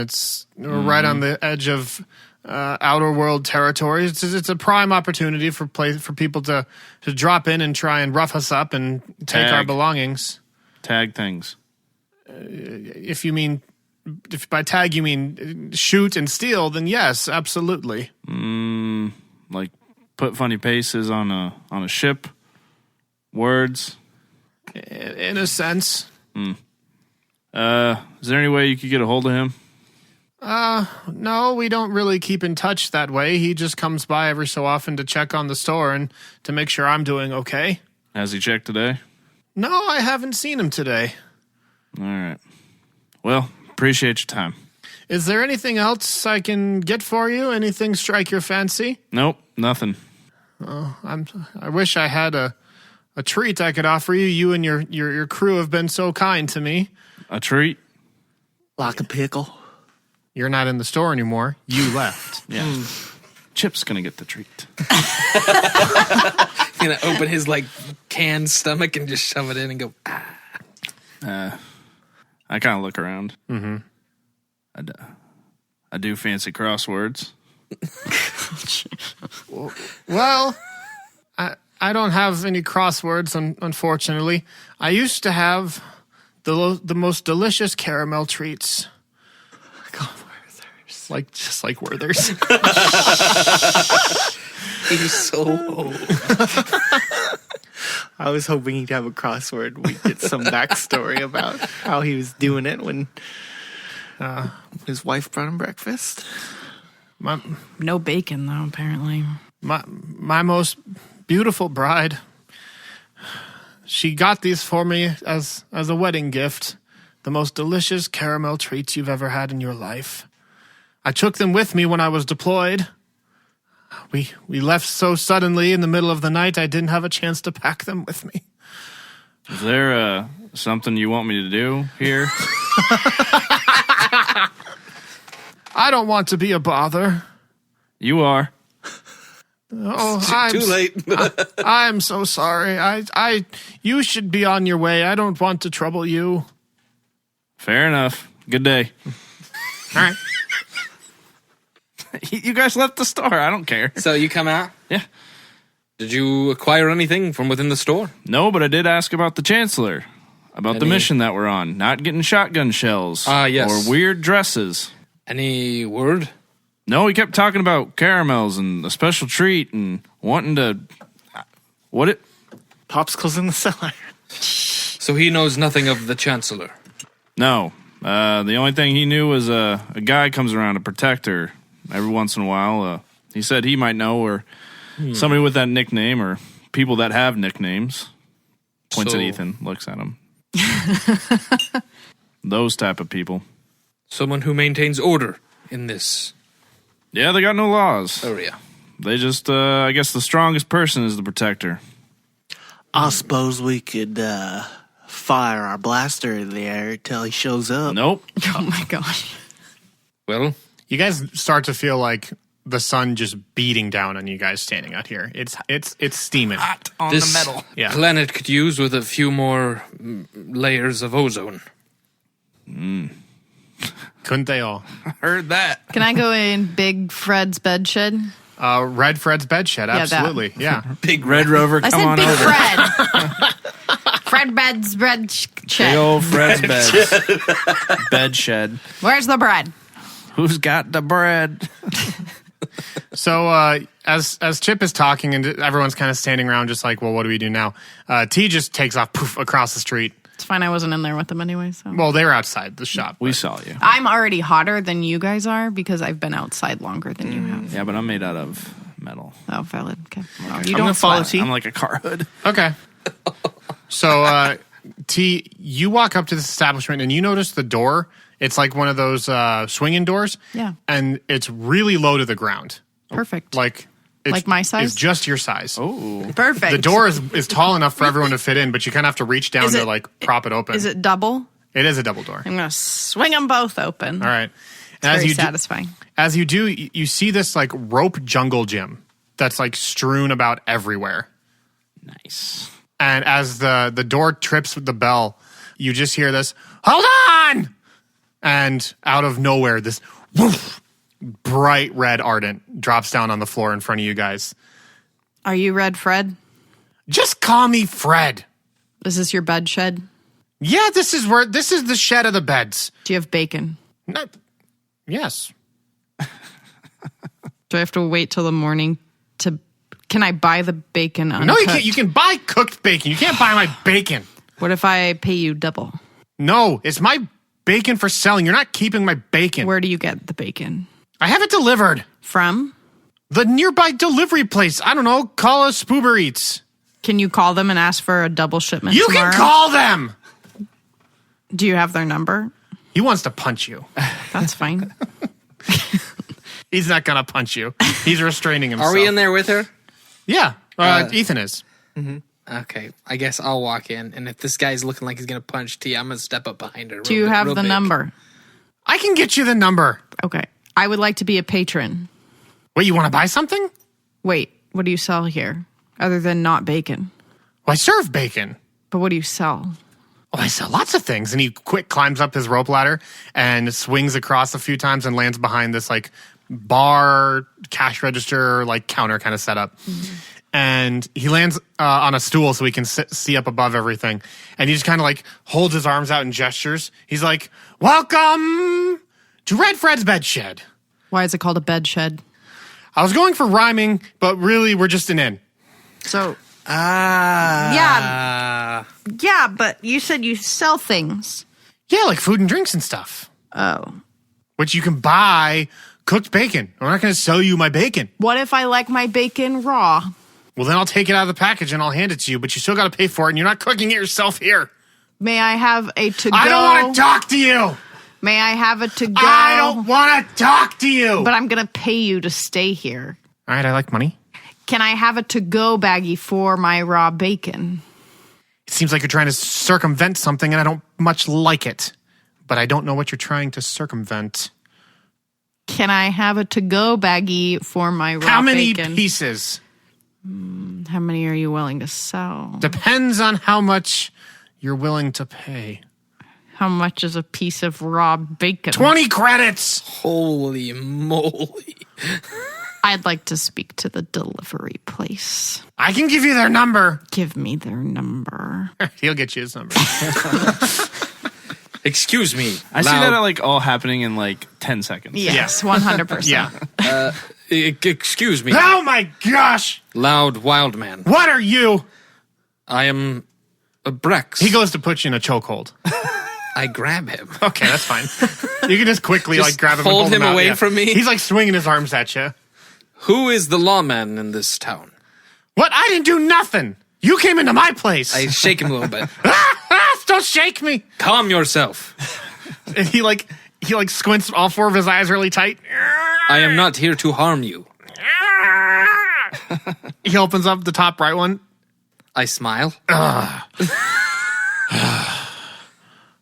we're right on the edge of Outerworld territory. It's a prime opportunity for people to drop in and try and rough us up and take our belongings. Tag things. If by tag you mean shoot and steal, then yes, absolutely. Like put funny faces on a ship. Words. In a sense. Is there any way you could get a hold of him? No, we don't really keep in touch that way. He just comes by every so often to check on the store and to make sure I'm doing okay. Has he checked today? No, I haven't seen him today. All right. Well, appreciate your time. Is there anything else I can get for you? Anything strike your fancy? Nope, nothing. I wish I had a treat I could offer you. You and your crew have been so kind to me. A treat? Like a pickle. You're not in the store anymore. You left. Yeah. Chip's gonna get the treat. He's gonna open his canned stomach and just shove it in and go. I kind of look around. Mm-hmm. I do fancy crosswords. Well, I don't have any crosswords, unfortunately. I used to have the most delicious caramel treats. Just like Werther's. He's so old. I was hoping he'd have a crossword. We'd get some backstory about how he was doing it when his wife brought him breakfast. No bacon, though, apparently. My most beautiful bride, she got these for me as a wedding gift. The most delicious caramel treats you've ever had in your life. I took them with me when I was deployed. We left so suddenly in the middle of the night, I didn't have a chance to pack them with me. Is there something you want me to do here? I don't want to be a bother. You are. Oh, Too late. I'm so sorry. You should be on your way. I don't want to trouble you. Fair enough. Good day. All right. You guys left the store. I don't care. So you come out? Yeah. Did you acquire anything from within the store? No, but I did ask about the Chancellor. About the mission that we're on. Not getting shotgun shells. Yes. Or weird dresses. Any word? No, he kept talking about caramels and a special treat and wanting to... Popsicles in the cellar. So he knows nothing of the Chancellor? No. The only thing he knew was a guy comes around to protect her every once in a while. He said he might know, or somebody with that nickname, or people that have nicknames. Points at Ethan, looks at him. Those type of people. Someone who maintains order in this Yeah, they got no laws. area. They just, I guess the strongest person is the protector. I suppose we could fire our blaster in the air till he shows up. Nope. Oh, my gosh. Well, You guys start to feel like the sun just beating down on you guys standing out here. It's steaming. Hot on this the metal. Yeah. planet could use with a few more layers of ozone. Couldn't they all? Heard that. Can I go in Big Fred's bed shed? Red Fred's bed shed, that. absolutely. Yeah. Big Red Rover, I come said on Big over. Fred. Fred Bed's bread Big shed. old Fred's bed. Bed shed. Where's the bread? Who's got the bread? So as Chip is talking and everyone's kind of standing around just like, well, what do we do now? T just takes off poof across the street. It's fine. I wasn't in there with them anyway. So Well, they're outside the shop. We but- saw you. I'm already hotter than you guys are because I've been outside longer than you have. Yeah, but I'm made out of metal. Oh, valid. Okay. Well, I'm you gonna don't follow sweat. T. I'm like a car hood. Okay. So, T, you walk up to this establishment and you notice the door. It's like one of those swinging doors. Yeah. And it's really low to the ground. Perfect. Like my size? It's just your size. Oh. Perfect. The door is tall enough for everyone to fit in, but you kind of have to reach down Is to it- like prop it open. Is it double? It is a double door. I'm gonna swing them both open. All right. It's very satisfying. As you do, you see this like rope jungle gym that's like strewn about everywhere. Nice. And as the door trips with the bell, you just hear this, hold on! And out of nowhere, this woof, bright red Ardent drops down on the floor in front of you guys. Are you Red Fred? Just call me Fred. Is this your bed shed? Yeah, this is the shed of the beds. Do you have bacon? No, yes. Do I have to wait till the morning to... Can I buy the bacon uncooked? No, you can't. You can buy cooked bacon. You can't buy my bacon. What if I pay you double? No, it's my bacon for selling. You're not keeping my bacon. Where do you get the bacon? I have it delivered. From? The nearby delivery place. I don't know. Call us Spoober Eats. Can you call them and ask for a double shipment You tomorrow? can call them. Do you have their number? He wants to punch you. That's fine. He's not going to punch you. He's restraining himself. Are we in there with her? Yeah. Ethan is. Okay, I guess I'll walk in, and if this guy's looking like he's gonna punch T, I'm gonna step up behind her. Do you have the number? I can get you the number. Okay. I would like to be a patron. Wait, you want to buy something? Wait, what do you sell here? Other than not bacon. Well, I serve bacon. But what do you sell? Oh, I sell lots of things. And he climbs up his rope ladder and swings across a few times and lands behind this like bar, cash register, like counter kind of setup. Mm-hmm. And he lands on a stool so he can see up above everything. And he just kind of like holds his arms out and gestures. He's like, welcome to Red Fred's Bed Shed. Why is it called a bed shed? I was going for rhyming, but really we're just an inn. So, yeah, but you said you sell things. Yeah, like food and drinks and stuff. Oh. Which you can buy cooked bacon. I'm not going to sell you my bacon. What if I like my bacon raw? Well, then I'll take it out of the package and I'll hand it to you, but you still got to pay for it, and you're not cooking it yourself here. May I have a to-go? I don't want to talk to you. May I have a to-go? I don't want to talk to you. But I'm going to pay you to stay here. All right, I like money. Can I have a to-go baggie for my raw bacon? It seems like you're trying to circumvent something, and I don't much like it. But I don't know what you're trying to circumvent. Can I have a to-go baggie for my raw bacon? How many pieces? How many are you willing to sell? Depends on how much you're willing to pay. How much is a piece of raw bacon? 20 credits! Holy moly. I'd like to speak to the delivery place. I can give you their number. Give me their number. He'll get you his number. Excuse me. I see that like all happening in like 10 seconds. Yes, 100%. Yeah. Excuse me. Oh my gosh! Loud wild man. What are you? I am a Brex. He goes to put you in a chokehold. I grab him. Okay, that's fine. You can just quickly Just like grab him hold and hold him out. away from me? He's like swinging his arms at you. Who is the lawman in this town? What? I didn't do nothing. You came into my place. I shake him a little bit. Don't shake me. Calm yourself. And he squints all four of his eyes really tight. I am not here to harm you. He opens up the top right one. I smile.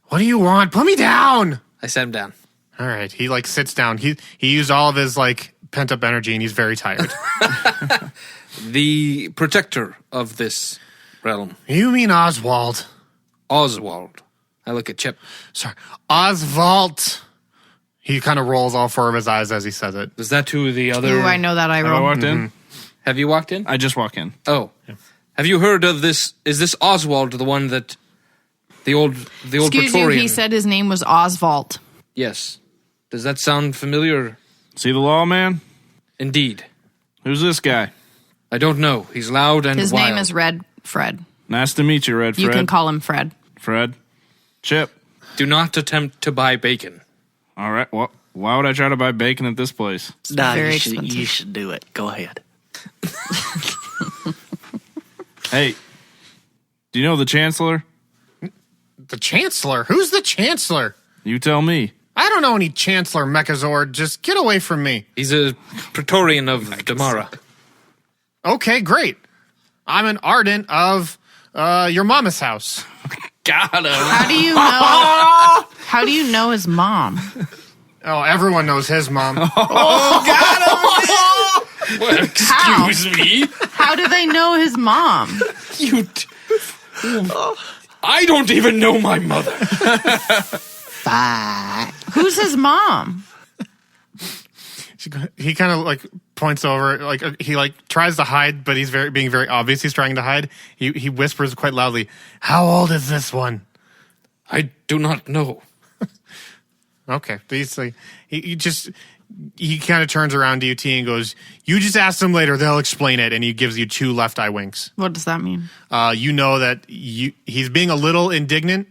What do you want? Put me down. I set him down. All right. He like sits down. He used all of his like pent up energy and he's very tired. The protector of this realm. You mean Oswald? Oswald. I look at Chip. Sorry. Oswald. He kind of rolls all four of his eyes as he says it. Is that to the other? Ooh, I know that I Have I roll. walked in? Have you walked in? I just walk in. Oh. Yeah. Have you heard of this? Is this Oswald the one that the old Excuse Praetorian? you, he said his name was Oswald. Yes. Does that sound familiar? See the law, man? Indeed. Who's this guy? I don't know. He's loud and His wild. name is Red Fred. Nice to meet you, Red Fred. You can call him Fred. Fred. Chip. Do not attempt to buy bacon. All right. Well, why would I try to buy bacon at this place? Nah, very you expensive. should do it. Go ahead. Hey, do you know the Chancellor? The Chancellor? Who's the Chancellor? You tell me. I don't know any Chancellor Mechazord. Just get away from me. He's a Praetorian of Damara. Okay, great. I'm an Ardent of your mama's house. Got him. How do you know? How do you know his mom? Oh, everyone knows his mom. Excuse me. How do they know his mom? I don't even know my mother. Who's his mom? He kind of like points over, like he like tries to hide, but he's being very obvious. He's trying to hide. He whispers quite loudly, "How old is this one?" I do not know. Okay, he's like he kind of turns around to you, T, and goes, "You just ask them later; they'll explain it." And he gives you 2 left eye winks. What does that mean? You know that he's being a little indignant.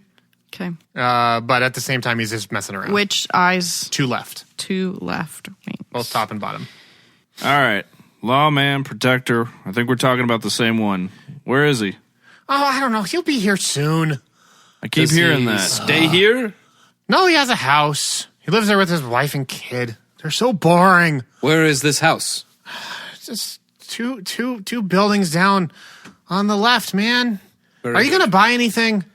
Okay. But at the same time, he's just messing around. Which eyes? 2 left. 2 left wings. Both top and bottom. All right. Lawman, protector. I think we're talking about the same one. Where is he? Oh, I don't know. He'll be here soon. I keep hearing that. Stay here? No, he has a house. He lives there with his wife and kid. They're so boring. Where is this house? Just two buildings down on the left, man. Are you going to buy anything?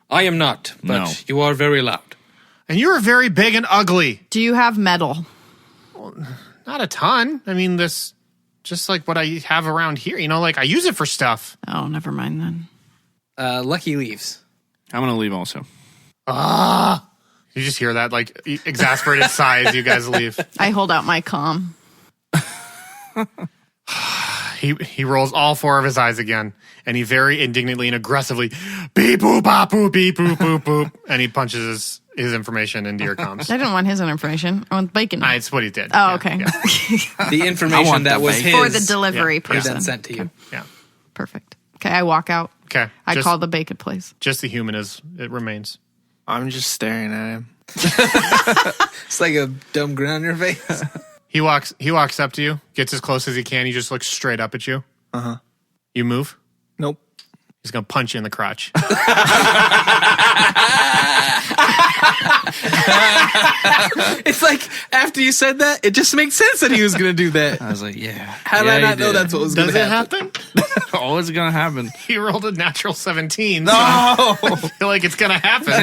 I am not, but No. you are very loud. And you're very big and ugly. Do you have metal? Not a ton. I mean, this just like what I have around here. You know, like I use it for stuff. Oh, never mind then. Lucky leaves. I'm going to leave also. You just hear that like exasperated sigh as you guys leave. I hold out my comm. He rolls all 4 of his eyes again, and he very indignantly and aggressively beep boop bop boop beep boop boop boop, and he punches his information into your comms. I didn't want his information. I want bacon. It's what he did. Oh, Yeah, okay. yeah, The information that was his For the delivery Yeah. was person. then sent to you. yeah. Perfect. Okay, I walk out. Okay. I call the bacon place. Just the human it remains. I'm just staring at him. It's like a dumb grin on your face. He walks up to you, gets as close as he can. He just looks straight up at you. Uh-huh. You move. Nope. He's gonna punch you in the crotch. It's like, after you said that, it just makes sense that he was going to do that. I was like, yeah. How did I not know that's what was going Does to it happen? happen? Always going to happen. He rolled a natural 17. No, so I feel like it's gonna happen.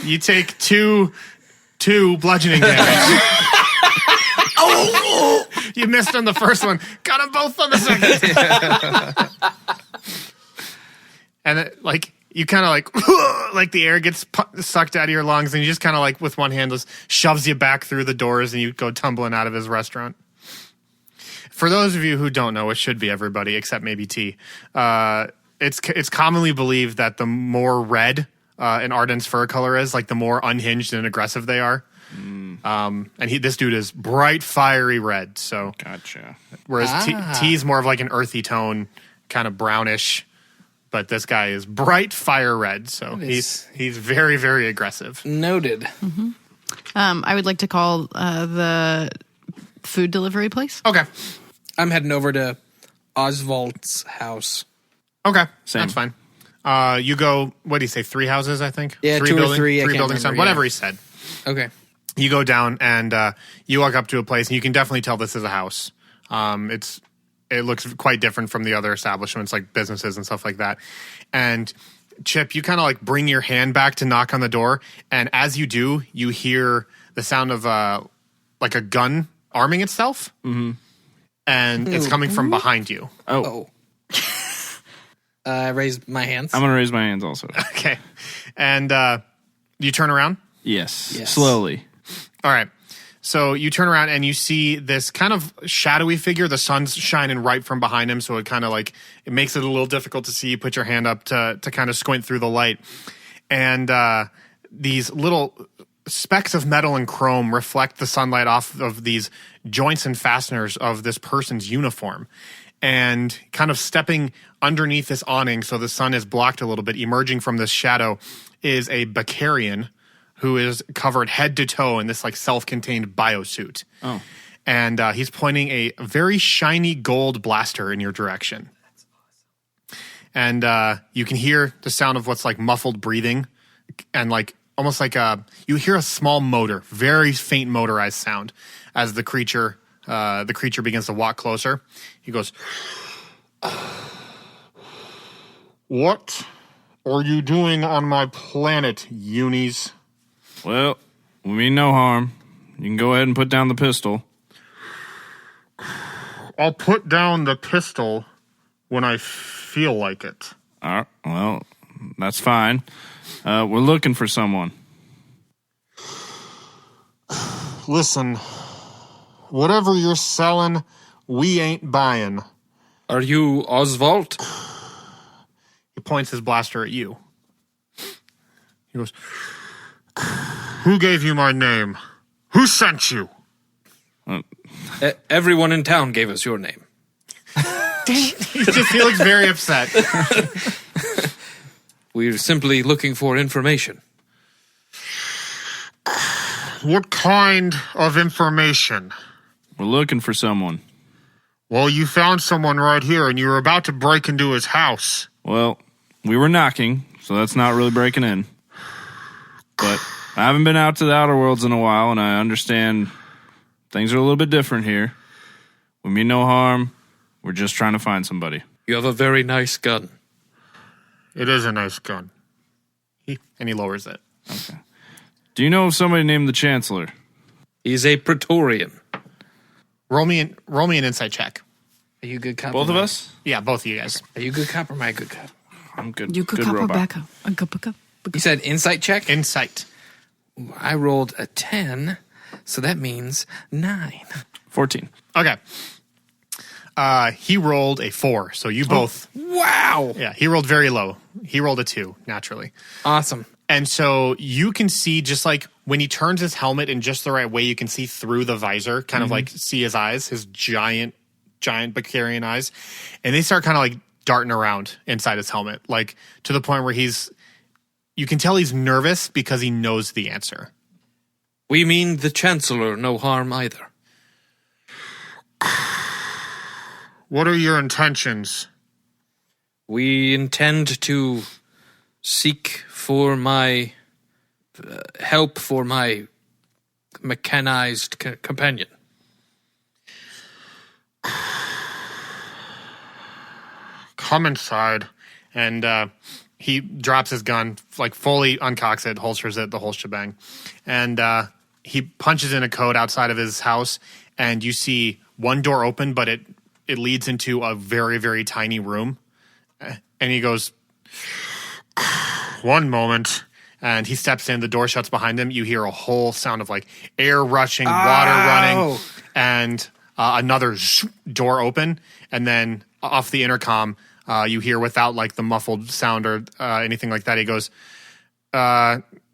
You take two bludgeoning damage. Oh! You missed on the first one. Got them both on the second. And it, like you kind of like the air gets sucked out of your lungs, and you just kind of like with one hand just shoves you back through the doors, and you go tumbling out of his restaurant. For those of you who don't know, it should be everybody except maybe T. It's commonly believed that the more red an Arden's fur color is, like the more unhinged and aggressive they are. And this dude is bright, fiery red. So Gotcha. whereas T's more of like an earthy tone, kind of brownish, but this guy is bright fire red. So he's very, very aggressive. Noted. I would like to call the food delivery place. Okay. I'm heading over to Oswald's house. Okay. Same. That's fine. You go, what do you say, 3 houses, I think? Yeah, 2 or 3. I Three can't buildings, remember, whatever yeah. he said. Okay. You go down and you walk up to a place, and you can definitely tell this is a house. It looks quite different from the other establishments, like businesses and stuff like that. And Chip, you kind of like bring your hand back to knock on the door, and as you do, you hear the sound of like a gun arming itself, and it's coming from behind you. Oh. I raised my hands. I'm going to raise my hands also. Okay, and you turn around. Yes. Yes. Slowly. All right. So you turn around and you see this kind of shadowy figure. The sun's shining right from behind him, so it kind of like it makes it a little difficult to see. You put your hand up to kind of squint through the light, and these little specks of metal and chrome reflect the sunlight off of these joints and fasteners of this person's uniform. And kind of stepping underneath this awning, so the sun is blocked a little bit, emerging from this shadow, is a Bacarian who is covered head to toe in this like self-contained biosuit. Oh. And he's pointing a very shiny gold blaster in your direction. That's awesome. And you can hear the sound of what's like muffled breathing, and like almost like you hear a small motor, very faint motorized sound as the creature begins to walk closer. He goes, "What are you doing on my planet, Unis?" Well, we mean no harm. You can go ahead and put down the pistol. I'll put down the pistol when I feel like it. Well, that's fine. We're looking for someone. Listen, whatever you're selling, we ain't buying. Are you Oswald? He points his blaster at you. He goes, who gave you my name? Who sent you? Everyone in town gave us your name. He looks very upset. We're simply looking for information. What kind of information? We're looking for someone. Well, you found someone right here, and you were about to break into his house. Well, we were knocking, so that's not really breaking in. But I haven't been out to the Outerworlds in a while, and I understand things are a little bit different here. We mean no harm. We're just trying to find somebody. You have a very nice gun. It is a nice gun. And he lowers it. Okay. Do you know of somebody named the Chancellor? He's a Praetorian. Roll me an insight check. Are you a good cop? Both of us? Yeah, both of you guys. Are you a good cop or am I a good cop? I'm good. You could good cop robot. back up. A good. You said insight check? Insight. I rolled a 10, so that means 9. 14. Okay. He rolled a 4, so you both. Wow! Yeah, he rolled very low. He rolled a 2, naturally. Awesome. And so you can see, just like when he turns his helmet in just the right way, you can see through the visor, kind of like see his eyes, his giant Bacarian eyes. And they start kind of like darting around inside his helmet, like to the point where you can tell he's nervous because he knows the answer. We mean the Chancellor no harm either. What are your intentions? We intend to seek for my help for my mechanized companion. Come inside. And he drops his gun, like fully uncocks it, holsters it, the whole shebang. And he punches in a code outside of his house, and you see one door open, but it leads into a very, very tiny room. And he goes, one moment. And he steps in, the door shuts behind him. You hear a whole sound of like air rushing, water running, and another door open. And then off the intercom, you hear, without like the muffled sound or anything like that, he goes,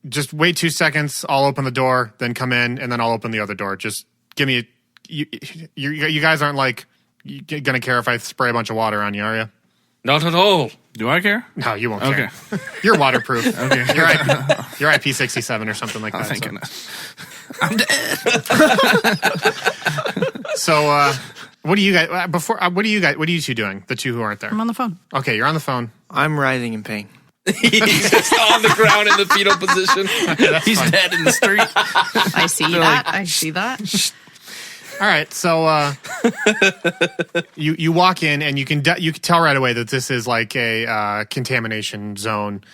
just wait 2 seconds. I'll open the door, then come in, and then I'll open the other door. Just give me you guys aren't like gonna care if I spray a bunch of water on you, are you? Not at all. Do I care? No, you won't Okay. care. You're waterproof. Okay. You're IP67 or something like that. Thank so. goodness. I'm dead. So, what do you guys? What are you two doing? The two who aren't there. I'm on the phone. Okay, you're on the phone. I'm writhing in pain. He's just on the ground in the fetal position. He's dead in the street. I see that. I see that. All right, so you walk in and you can tell right away that this is like a contamination zone,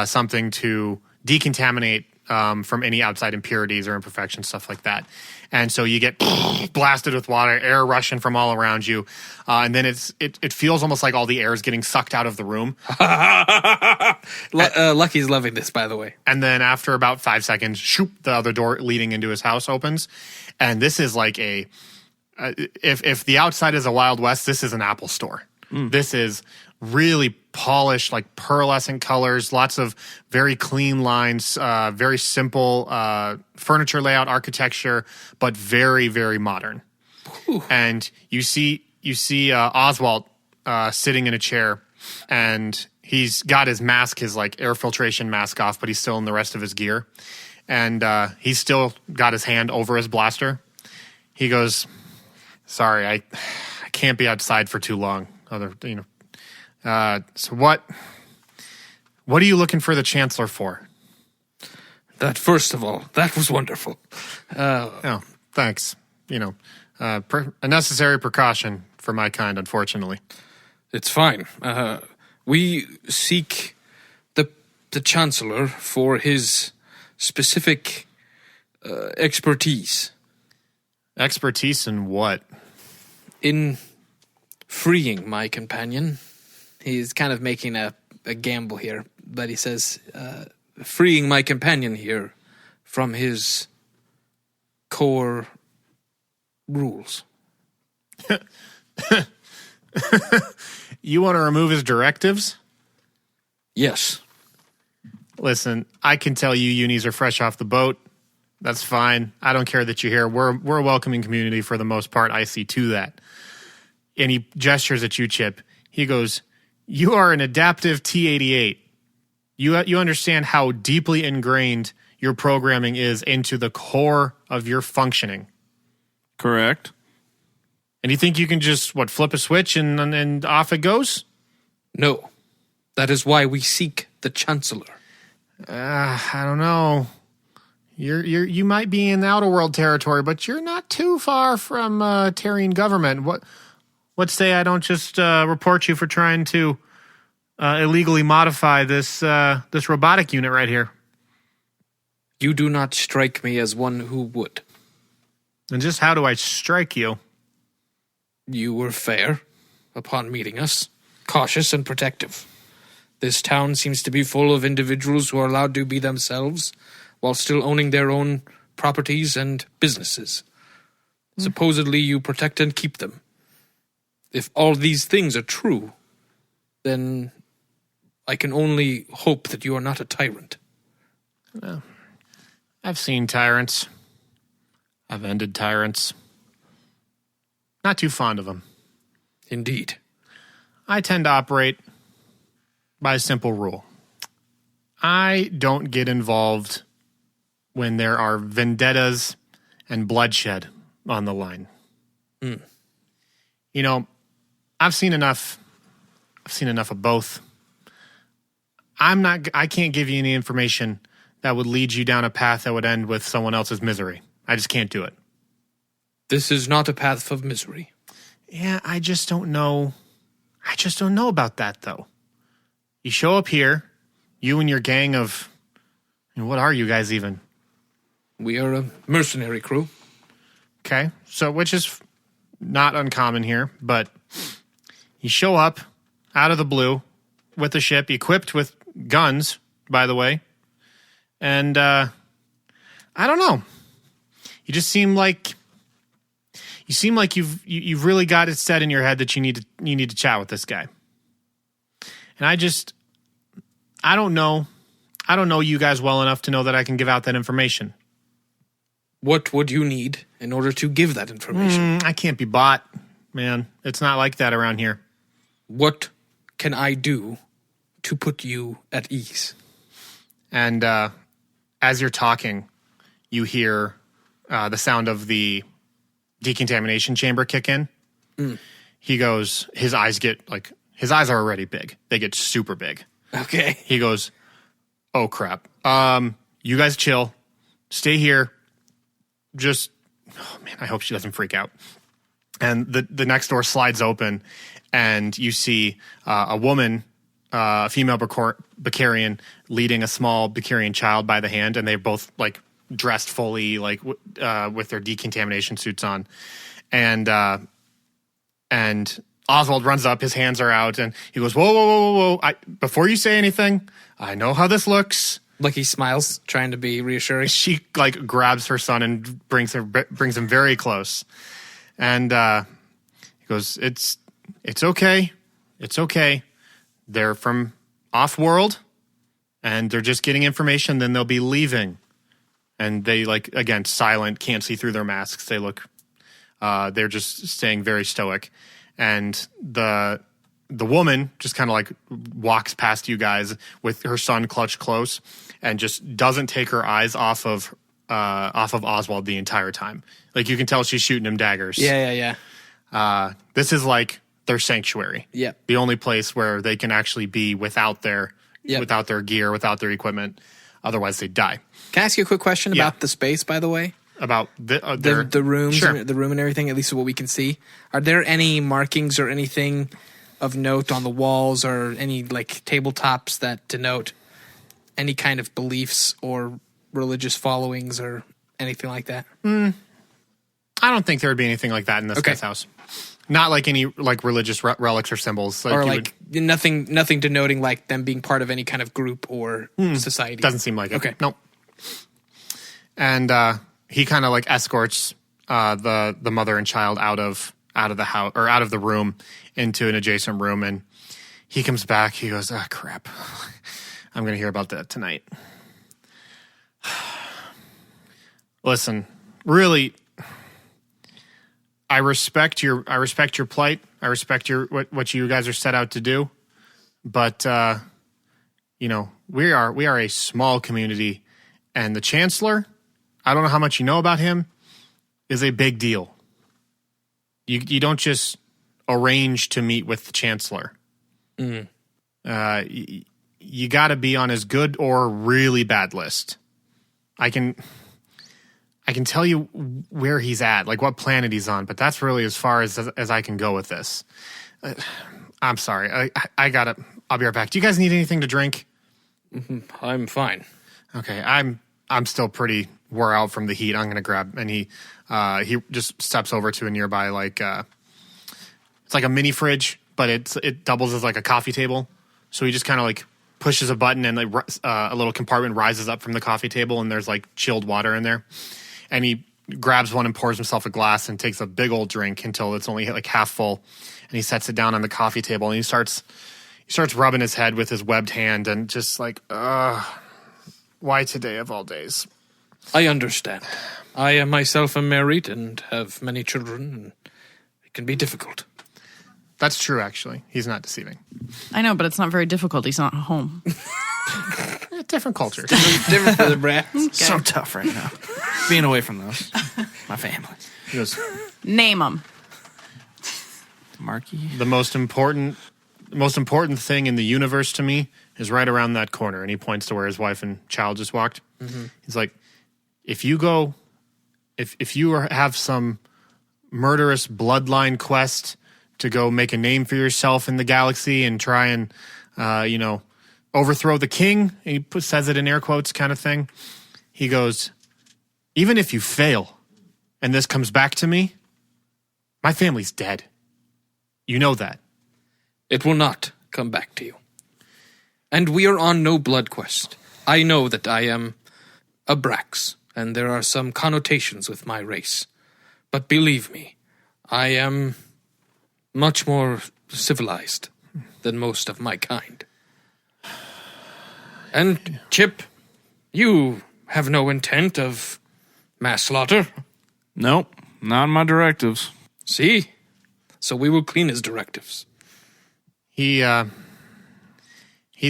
something to decontaminate from any outside impurities or imperfections, stuff like that. And so you get blasted with water, air rushing from all around you, and then it feels almost like all the air is getting sucked out of the room. Lucky's loving this, by the way. And then after about 5 seconds, shoop, the other door leading into his house opens. And this is like if the outside is a Wild West, this is an Apple store. This is really polished, like pearlescent colors, lots of very clean lines, very simple furniture layout, architecture, but very, very modern. Whew. And you see Oswald sitting in a chair, and he's got his mask, his like air filtration mask off, but he's still in the rest of his gear. And he's still got his hand over his blaster. He goes, "Sorry, I can't be outside for too long." So what are you looking for the Chancellor for? That, first of all, that was wonderful. Oh, thanks. A necessary precaution for my kind, unfortunately. It's fine. We seek the Chancellor for his specific expertise. Expertise in what? In freeing my companion. He's kind of making a gamble here, but he says, freeing my companion here from his core rules. You want to remove his directives? Yes. Listen, I can tell you unis are fresh off the boat. That's fine. I don't care that you're here. We're a welcoming community for the most part. I see to that. And he gestures at you, Chip. He goes, you are an adaptive T-88. You understand how deeply ingrained your programming is into the core of your functioning. Correct. And you think you can just, flip a switch and off it goes? No. That is why we seek the Chancellor. I don't know. You might be in the Outerworld territory, but you're not too far from Terrian government. What say I don't just report you for trying to illegally modify this robotic unit right here? You do not strike me as one who would. And just how do I strike you? You were fair upon meeting us, cautious and protective. This town seems to be full of individuals who are allowed to be themselves while still owning their own properties and businesses. Supposedly you protect and keep them. If all these things are true, then I can only hope that you are not a tyrant. Well, I've seen tyrants. I've ended tyrants. Not too fond of them. Indeed. I tend to operate by a simple rule. I don't get involved when there are vendettas and bloodshed on the line. Mm. You know, I've seen enough of both. I can't give you any information that would lead you down a path that would end with someone else's misery. I just can't do it. This is not a path of misery. Yeah, I just don't know. I just don't know about that, though. You show up here, you and your gang of... what are you guys even? We are a mercenary crew. Okay, so which is not uncommon here, but you show up out of the blue with a ship equipped with guns, by the way, and I don't know. You just seem like you've really got it set in your head that you need to chat with this guy, and I don't know you guys well enough to know that I can give out that information. What would you need in order to give that information? I can't be bought, man. It's not like that around here. What can I do to put you at ease? And as you're talking, you hear the sound of the decontamination chamber kick in. He goes, his eyes are already big. They get super big. Okay. He goes, oh crap. You guys chill. Stay here. I hope she doesn't freak out. And the next door slides open, and you see a woman, a female Bacarian, leading a small Bacarian child by the hand, and they're both dressed fully, with their decontamination suits on. And Oswald runs up, his hands are out, and he goes, whoa, whoa, whoa, whoa, whoa. Before you say anything, I know how this looks. He smiles, trying to be reassuring. She grabs her son and brings him very close, and he goes, "It's okay, it's okay. They're from off-world, and they're just getting information. Then they'll be leaving." And they again silent, can't see through their masks. They look, they're just staying very stoic, and the woman just kind of walks past you guys with her son clutched close, and just doesn't take her eyes off of Oswald the entire time. You can tell she's shooting him daggers. Yeah. This is their sanctuary. Yeah. The only place where they can actually be without their gear, without their equipment. Otherwise, they die. Can I ask you a quick question about the space, by the way? About the rooms, sure. The room and everything, at least what we can see. Are there any markings or anything of note on the walls, or any tabletops that denote any kind of beliefs or religious followings or anything like that? I don't think there would be anything like that in this guy's house. Not like any like religious relics or symbols. Or like nothing denoting like them being part of any kind of group or society. Doesn't seem like it. Okay. Nope. And he kind of like escorts the mother and child out of the house or out of the room into an adjacent room, and he comes back. He goes, "Ah, crap! I'm going to hear about that tonight." Listen, really, I respect your plight. I respect what you guys are set out to do, but we are a small community, and the Chancellor, I don't know how much you know about him, is a big deal. You don't just arrange to meet with the Chancellor. You got to be on his good or really bad list. I can tell you where he's at, like what planet he's on, but that's really as far as I can go with this. I'm sorry. I'll be right back. Do you guys need anything to drink? I'm fine. Okay. I'm still pretty wore out from the heat. I'm going to grab, and he just steps over to a nearby, like, it's like a mini fridge, but it doubles as like a coffee table. So he just kind of like pushes a button, and a little compartment rises up from the coffee table, and there's like chilled water in there. And he grabs one and pours himself a glass and takes a big old drink until it's only like half full. And he sets it down on the coffee table, and he starts rubbing his head with his webbed hand and just like, why today of all days? I understand. I myself am married and have many children, and it can be difficult. That's true, actually. He's not deceiving. I know, but it's not very difficult. He's not home. Different culture. Different for the brats. Okay. So tough right now. Being away from those. My family. He goes, Name them. Marky. the most important thing in the universe to me is right around that corner. And he points to where his wife and child just walked. Mm-hmm. He's like, if you have some murderous bloodline quest to go make a name for yourself in the galaxy and try and, overthrow the king, and he says it in air quotes kind of thing. He goes, even if you fail and this comes back to me, my family's dead. You know that. It will not come back to you. And we are on no blood quest. I know that I am a Brax, and there are some connotations with my race. But believe me, I am much more civilized than most of my kind. And, Chip, you have no intent of mass slaughter? Nope, not in my directives. See? So we will clean his directives. He's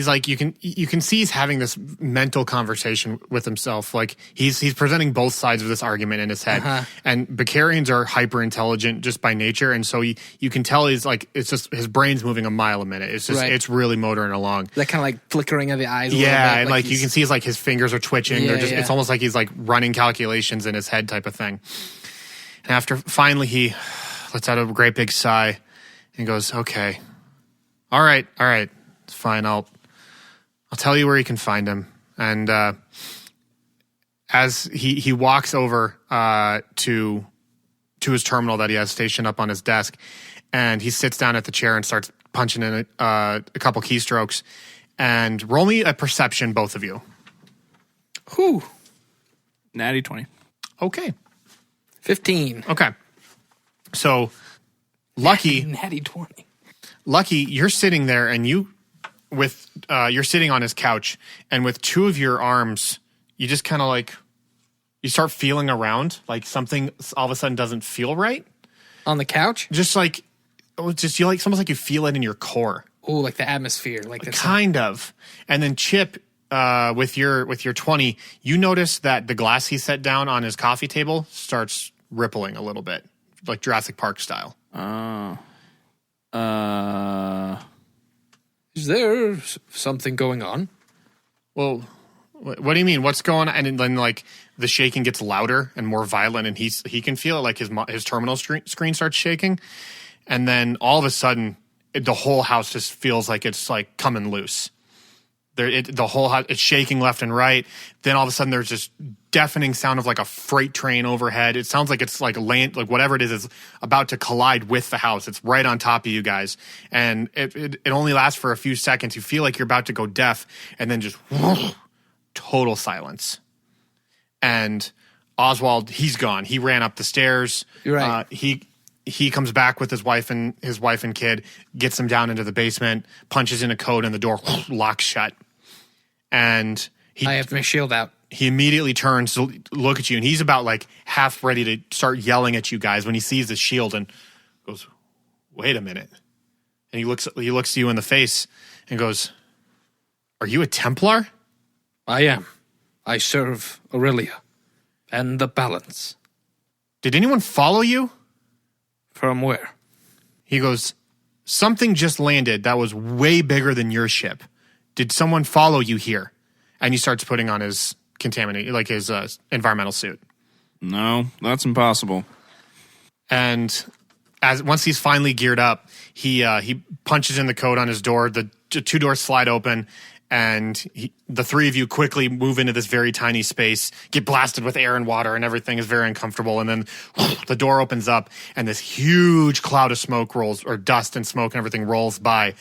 like, you can see he's having this mental conversation with himself. Like he's presenting both sides of this argument in his head. Uh-huh. And Bacarians are hyper intelligent just by nature, and so you can tell he's like, it's just his brain's moving a mile a minute. It's just It's really motoring along. That kind of like flickering of the eyes. Yeah, and like you can see his fingers are twitching. Yeah, it's almost like he's like running calculations in his head type of thing. And after finally he lets out a great big sigh and goes, "Okay, all right, it's fine. I'll tell you where you can find him." And as he walks over to his terminal that he has stationed up on his desk, and he sits down at the chair and starts punching in a couple keystrokes. And roll me a perception, both of you. Whew. Natty 20. Okay. 15. Okay. So, Lucky, Natty 20. Lucky, you're sitting there, and you're sitting on his couch, and with two of your arms, you just kind of like, you start feeling around, like something all of a sudden doesn't feel right. On the couch? Just like, it's almost like you feel it in your core. Oh, like the atmosphere, like this. Kind of. And then Chip, with your 20, you notice that the glass he set down on his coffee table starts rippling a little bit, like Jurassic Park style. Is there something going on? Well, what do you mean? What's going on? And then like the shaking gets louder and more violent, and he can feel it. Like his terminal screen starts shaking, and then all of a sudden, the whole house just feels like it's like coming loose. The whole house, it's shaking left and right. Then all of a sudden, there's this deafening sound of like a freight train overhead. It sounds like it's like whatever it is about to collide with the house. It's right on top of you guys, and it only lasts for a few seconds. You feel like you're about to go deaf, and then just total silence. And Oswald, he's gone. He ran up the stairs. You're right. He comes back with his wife and kid, gets them down into the basement, punches in a code, and the door locks shut. And I have my shield out. He immediately turns to look at you, and he's about like half ready to start yelling at you guys when he sees the shield and goes, "Wait a minute!" And he looks you in the face and goes, "Are you a Templar?" I am. I serve Aurelia and the balance. Did anyone follow you? From where? He goes, "Something just landed that was way bigger than your ship. Did someone follow you here?" And he starts putting on his his environmental suit. No, that's impossible. And once he's finally geared up, he punches in the code on his door. The two doors slide open, and the three of you quickly move into this very tiny space, get blasted with air and water, and everything is very uncomfortable. And then the door opens up, and this huge cloud of smoke dust and smoke and everything rolls by.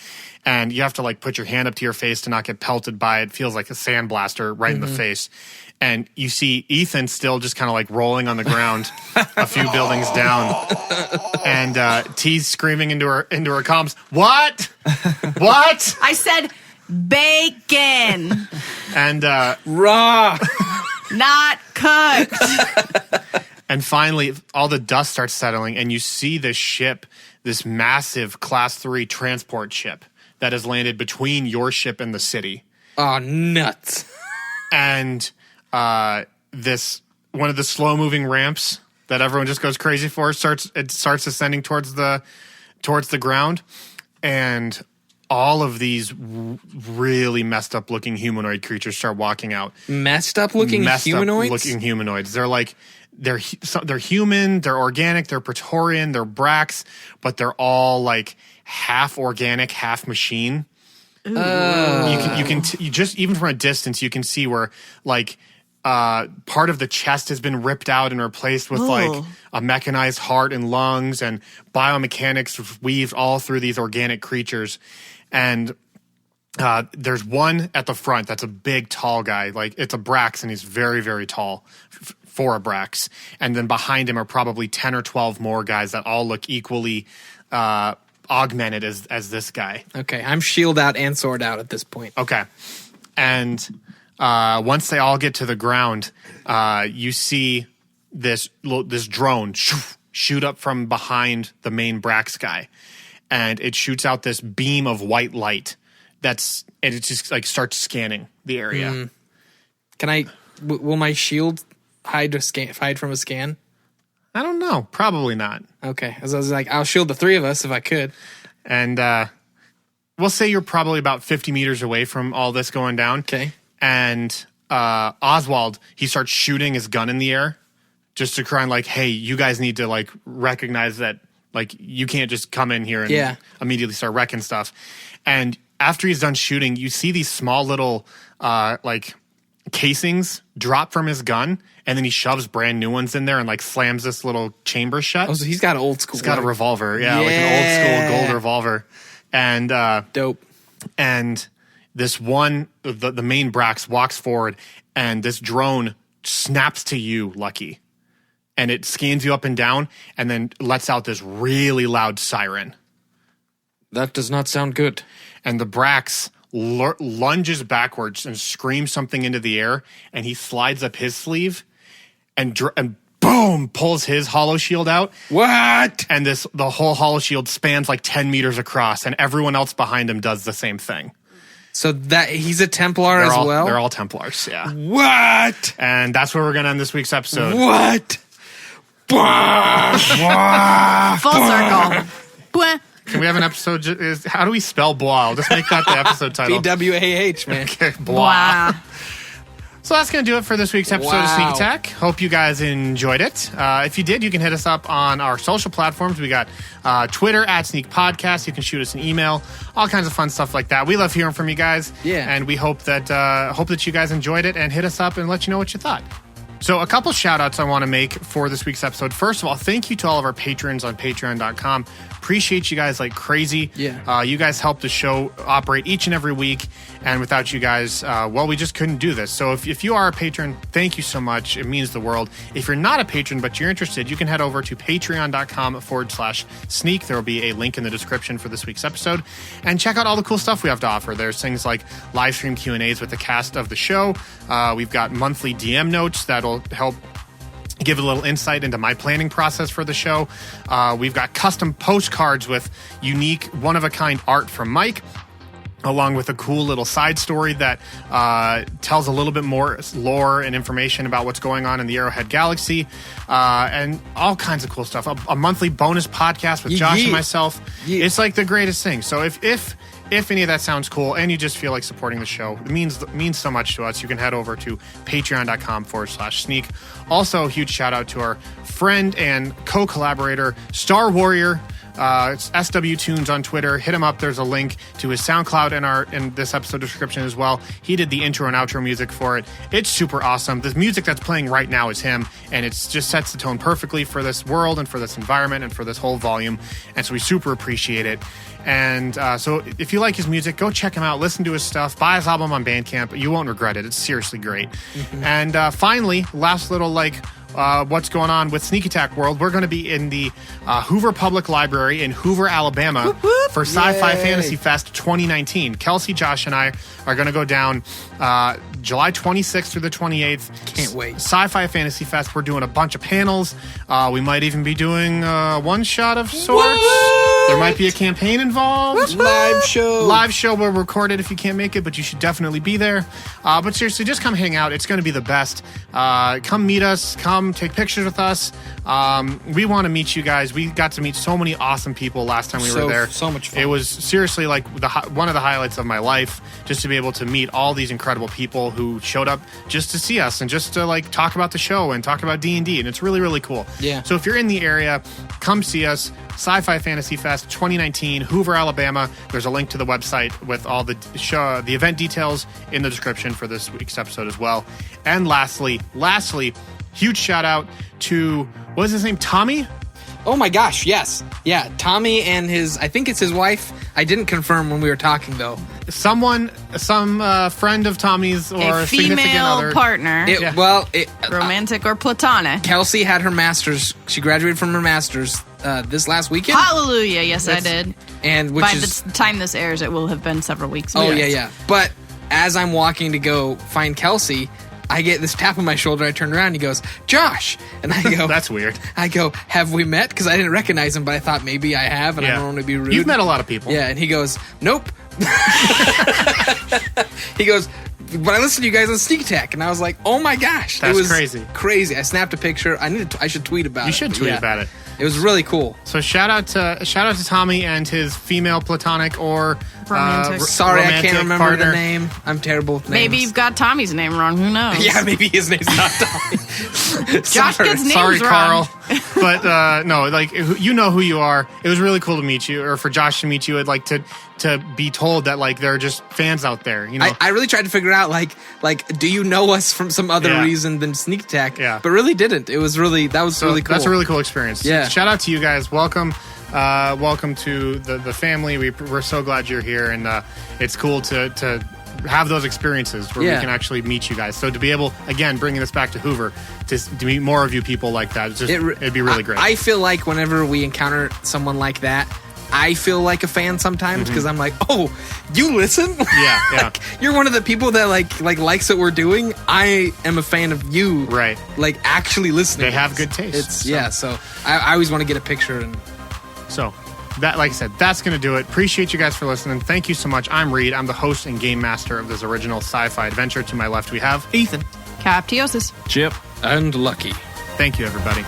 And you have to like put your hand up to your face to not get pelted by it. It feels like a sandblaster right in the face. And you see Ethan still just kind of like rolling on the ground a few buildings down. And T's screaming into her comms, "What? What?" I said bacon, And Raw! not cooked. and finally, all the dust starts settling, and you see this ship, this massive Class 3 transport ship that has landed between your ship and the city. Oh, nuts. And this one of the slow-moving ramps that everyone just goes crazy for starts ascending towards the ground, and all of these really messed up looking humanoid creatures start walking out. Messed up looking humanoids? They're like they're human, they're organic, they're Praetorian, they're Brax, but they're all like half organic, half machine. You can just even from a distance you can see where like part of the chest has been ripped out and replaced with like a mechanized heart and lungs, and biomechanics weaved all through these organic creatures. And there's one at the front that's a big, tall guy. Like it's a Brax, and he's very, very tall for a Brax. And then behind him are probably 10 or 12 more guys that all look equally augmented as this guy. Okay, I'm shield out and sword out at this point. Okay. And once they all get to the ground, you see this drone shoot up from behind the main Brax guy. And it shoots out this beam of white light and it just like starts scanning the area. Will my shield hide from a scan? I don't know. Probably not. Okay. As I was like, I'll shield the three of us if I could. And we'll say you're probably about 50 meters away from all this going down. Okay. And Oswald, he starts shooting his gun in the air just to try and like, hey, you guys need to like recognize that like you can't just come in here and immediately start wrecking stuff. And after he's done shooting, you see these small little like casings drop from his gun, and then he shoves brand new ones in there and like slams this little chamber shut. Oh, so he's got an old school. He's got a revolver, like an old school gold revolver. And dope. And this one, the main Brax walks forward, and this drone snaps to you, Lucky. And it scans you up and down, and then lets out this really loud siren. That does not sound good. And the Brax lunges backwards and screams something into the air, and he slides up his sleeve and boom, pulls his hollow shield out. What? And the whole hollow shield spans like 10 meters across, and everyone else behind him does the same thing. So that he's a Templar as well? They're all Templars, yeah. What? And that's where we're going to end this week's episode. What? Full circle. Bwah. Can we have an episode? How do we spell blah? I'll just make that the episode title. BWAH, man. Okay, blah. Wow. So that's going to do it for this week's episode of Sneak Attack. Hope you guys enjoyed it. If you did, you can hit us up on our social platforms. We got Twitter @Sneak Podcast. You can shoot us an email. All kinds of fun stuff like that. We love hearing from you guys. Yeah. And we hope that you guys enjoyed it, and hit us up and let you know what you thought. So a couple shout outs I want to make for this week's episode. First of all, thank you to all of our patrons on patreon.com. Appreciate you guys like crazy. Yeah. You guys help the show operate each and every week. And without you guys, we just couldn't do this. So if you are a patron, thank you so much. It means the world. If you're not a patron, but you're interested, you can head over to patreon.com/sneak. There will be a link in the description for this week's episode. And check out all the cool stuff we have to offer. There's things like live stream Q&As with the cast of the show. We've got monthly DM notes that'll help give a little insight into my planning process for the show. We've got custom postcards with unique, one-of-a-kind art from Mike, along with a cool little side story that tells a little bit more lore and information about what's going on in the Arrowhead Galaxy, and all kinds of cool stuff. A monthly bonus podcast with Josh and myself. It's like the greatest thing. So if any of that sounds cool and you just feel like supporting the show, it means so much to us. You can head over to patreon.com/sneak. Also, a huge shout out to our friend and co-collaborator, Star Warrior. It's SW Tunes on Twitter. Hit him up. There's a link to his SoundCloud in this episode description as well. He did the intro and outro music for it. It's super awesome. The music that's playing right now is him, and it just sets the tone perfectly for this world and for this environment and for this whole volume. And so we super appreciate it. And so if you like his music, go check him out. Listen to his stuff. Buy his album on Bandcamp. You won't regret it. It's seriously great. Mm-hmm. And finally, last little what's going on with Sneak Attack World. We're going to be in the Hoover Public Library in Hoover, Alabama for Sci-Fi Fantasy Fest 2019. Kelsey, Josh, and I are going to go down July 26th through the 28th. Can't wait. Sci-Fi Fantasy Fest. We're doing a bunch of panels. We might even be doing one shot of sorts. There might be a campaign involved. Live show. We'll record it if you can't make it, but you should definitely be there. But seriously, just come hang out. It's going to be the best. Come meet us. Come take pictures with us. We want to meet you guys. We got to meet so many awesome people last time we were there. So much fun. It was seriously like one of the highlights of my life, just to be able to meet all these incredible people who showed up just to see us and just to like talk about the show and talk about D&D. And it's really, really cool. Yeah. So if you're in the area, come see us. Sci-Fi Fantasy Fest 2019, Hoover, Alabama. There's a link to the website with all the event details in the description for this week's episode as well. And lastly, huge shout out to, what is his name? Tommy? Oh my gosh, yes. Yeah, Tommy and I think it's his wife. I didn't confirm when we were talking though. Some friend of Tommy's or a significant other. female partner. Romantic or platonic. Kelsey had her master's. She graduated from her master's this last weekend. Hallelujah, yes I did. And by the time this airs, it will have been several weeks. Oh, yeah. But as I'm walking to go find Kelsey, I get this tap on my shoulder. I turn around and he goes, Josh. And I go, That's weird. I go, have we met? Because I didn't recognize him, but I thought maybe I have, and I don't want to be rude. You've met a lot of people. Yeah, and he goes, nope. He goes, but I listened to you guys on Sneak Attack, and I was like, oh my gosh. That's it was crazy. I snapped a picture. I should tweet about it. You should tweet about it. It was really cool. So shout out to Tommy and his female platonic or romantic. Sorry, romantic I can't remember partner. the name. I'm terrible with names. Maybe you've got Tommy's name wrong. Who knows? Yeah, maybe his name's not Tommy. Josh gets names Sorry, wrong. Carl. But no, like you know who you are. It was really cool to meet you, or for Josh to meet you. I'd like to be told that like there are just fans out there. You know, I really tried to figure out like do you know us from some other reason than Sneak Attack? Yeah, but really didn't. It was really really cool. That's a really cool experience. Yeah. Shout out to you guys. Welcome to the family. We're so glad you're here, and it's cool to have those experiences where we can actually meet you guys. So to be able, again, bringing this back to Hoover, to meet more of you people like that, it'd be really great. I feel like whenever we encounter someone like that, I feel like a fan sometimes because I'm like, oh, you listen? Yeah. Like, you're one of the people that like likes what we're doing. I am a fan of you, right? Like actually listening. They have good taste. So I always want to get a picture and so. That, like I said, that's going to do it. Appreciate you guys for listening. Thank you so much. I'm Reed. I'm the host and game master of this original sci-fi adventure. To my left, we have Ethan. Captiosis. Chip. And Lucky. Thank you, everybody.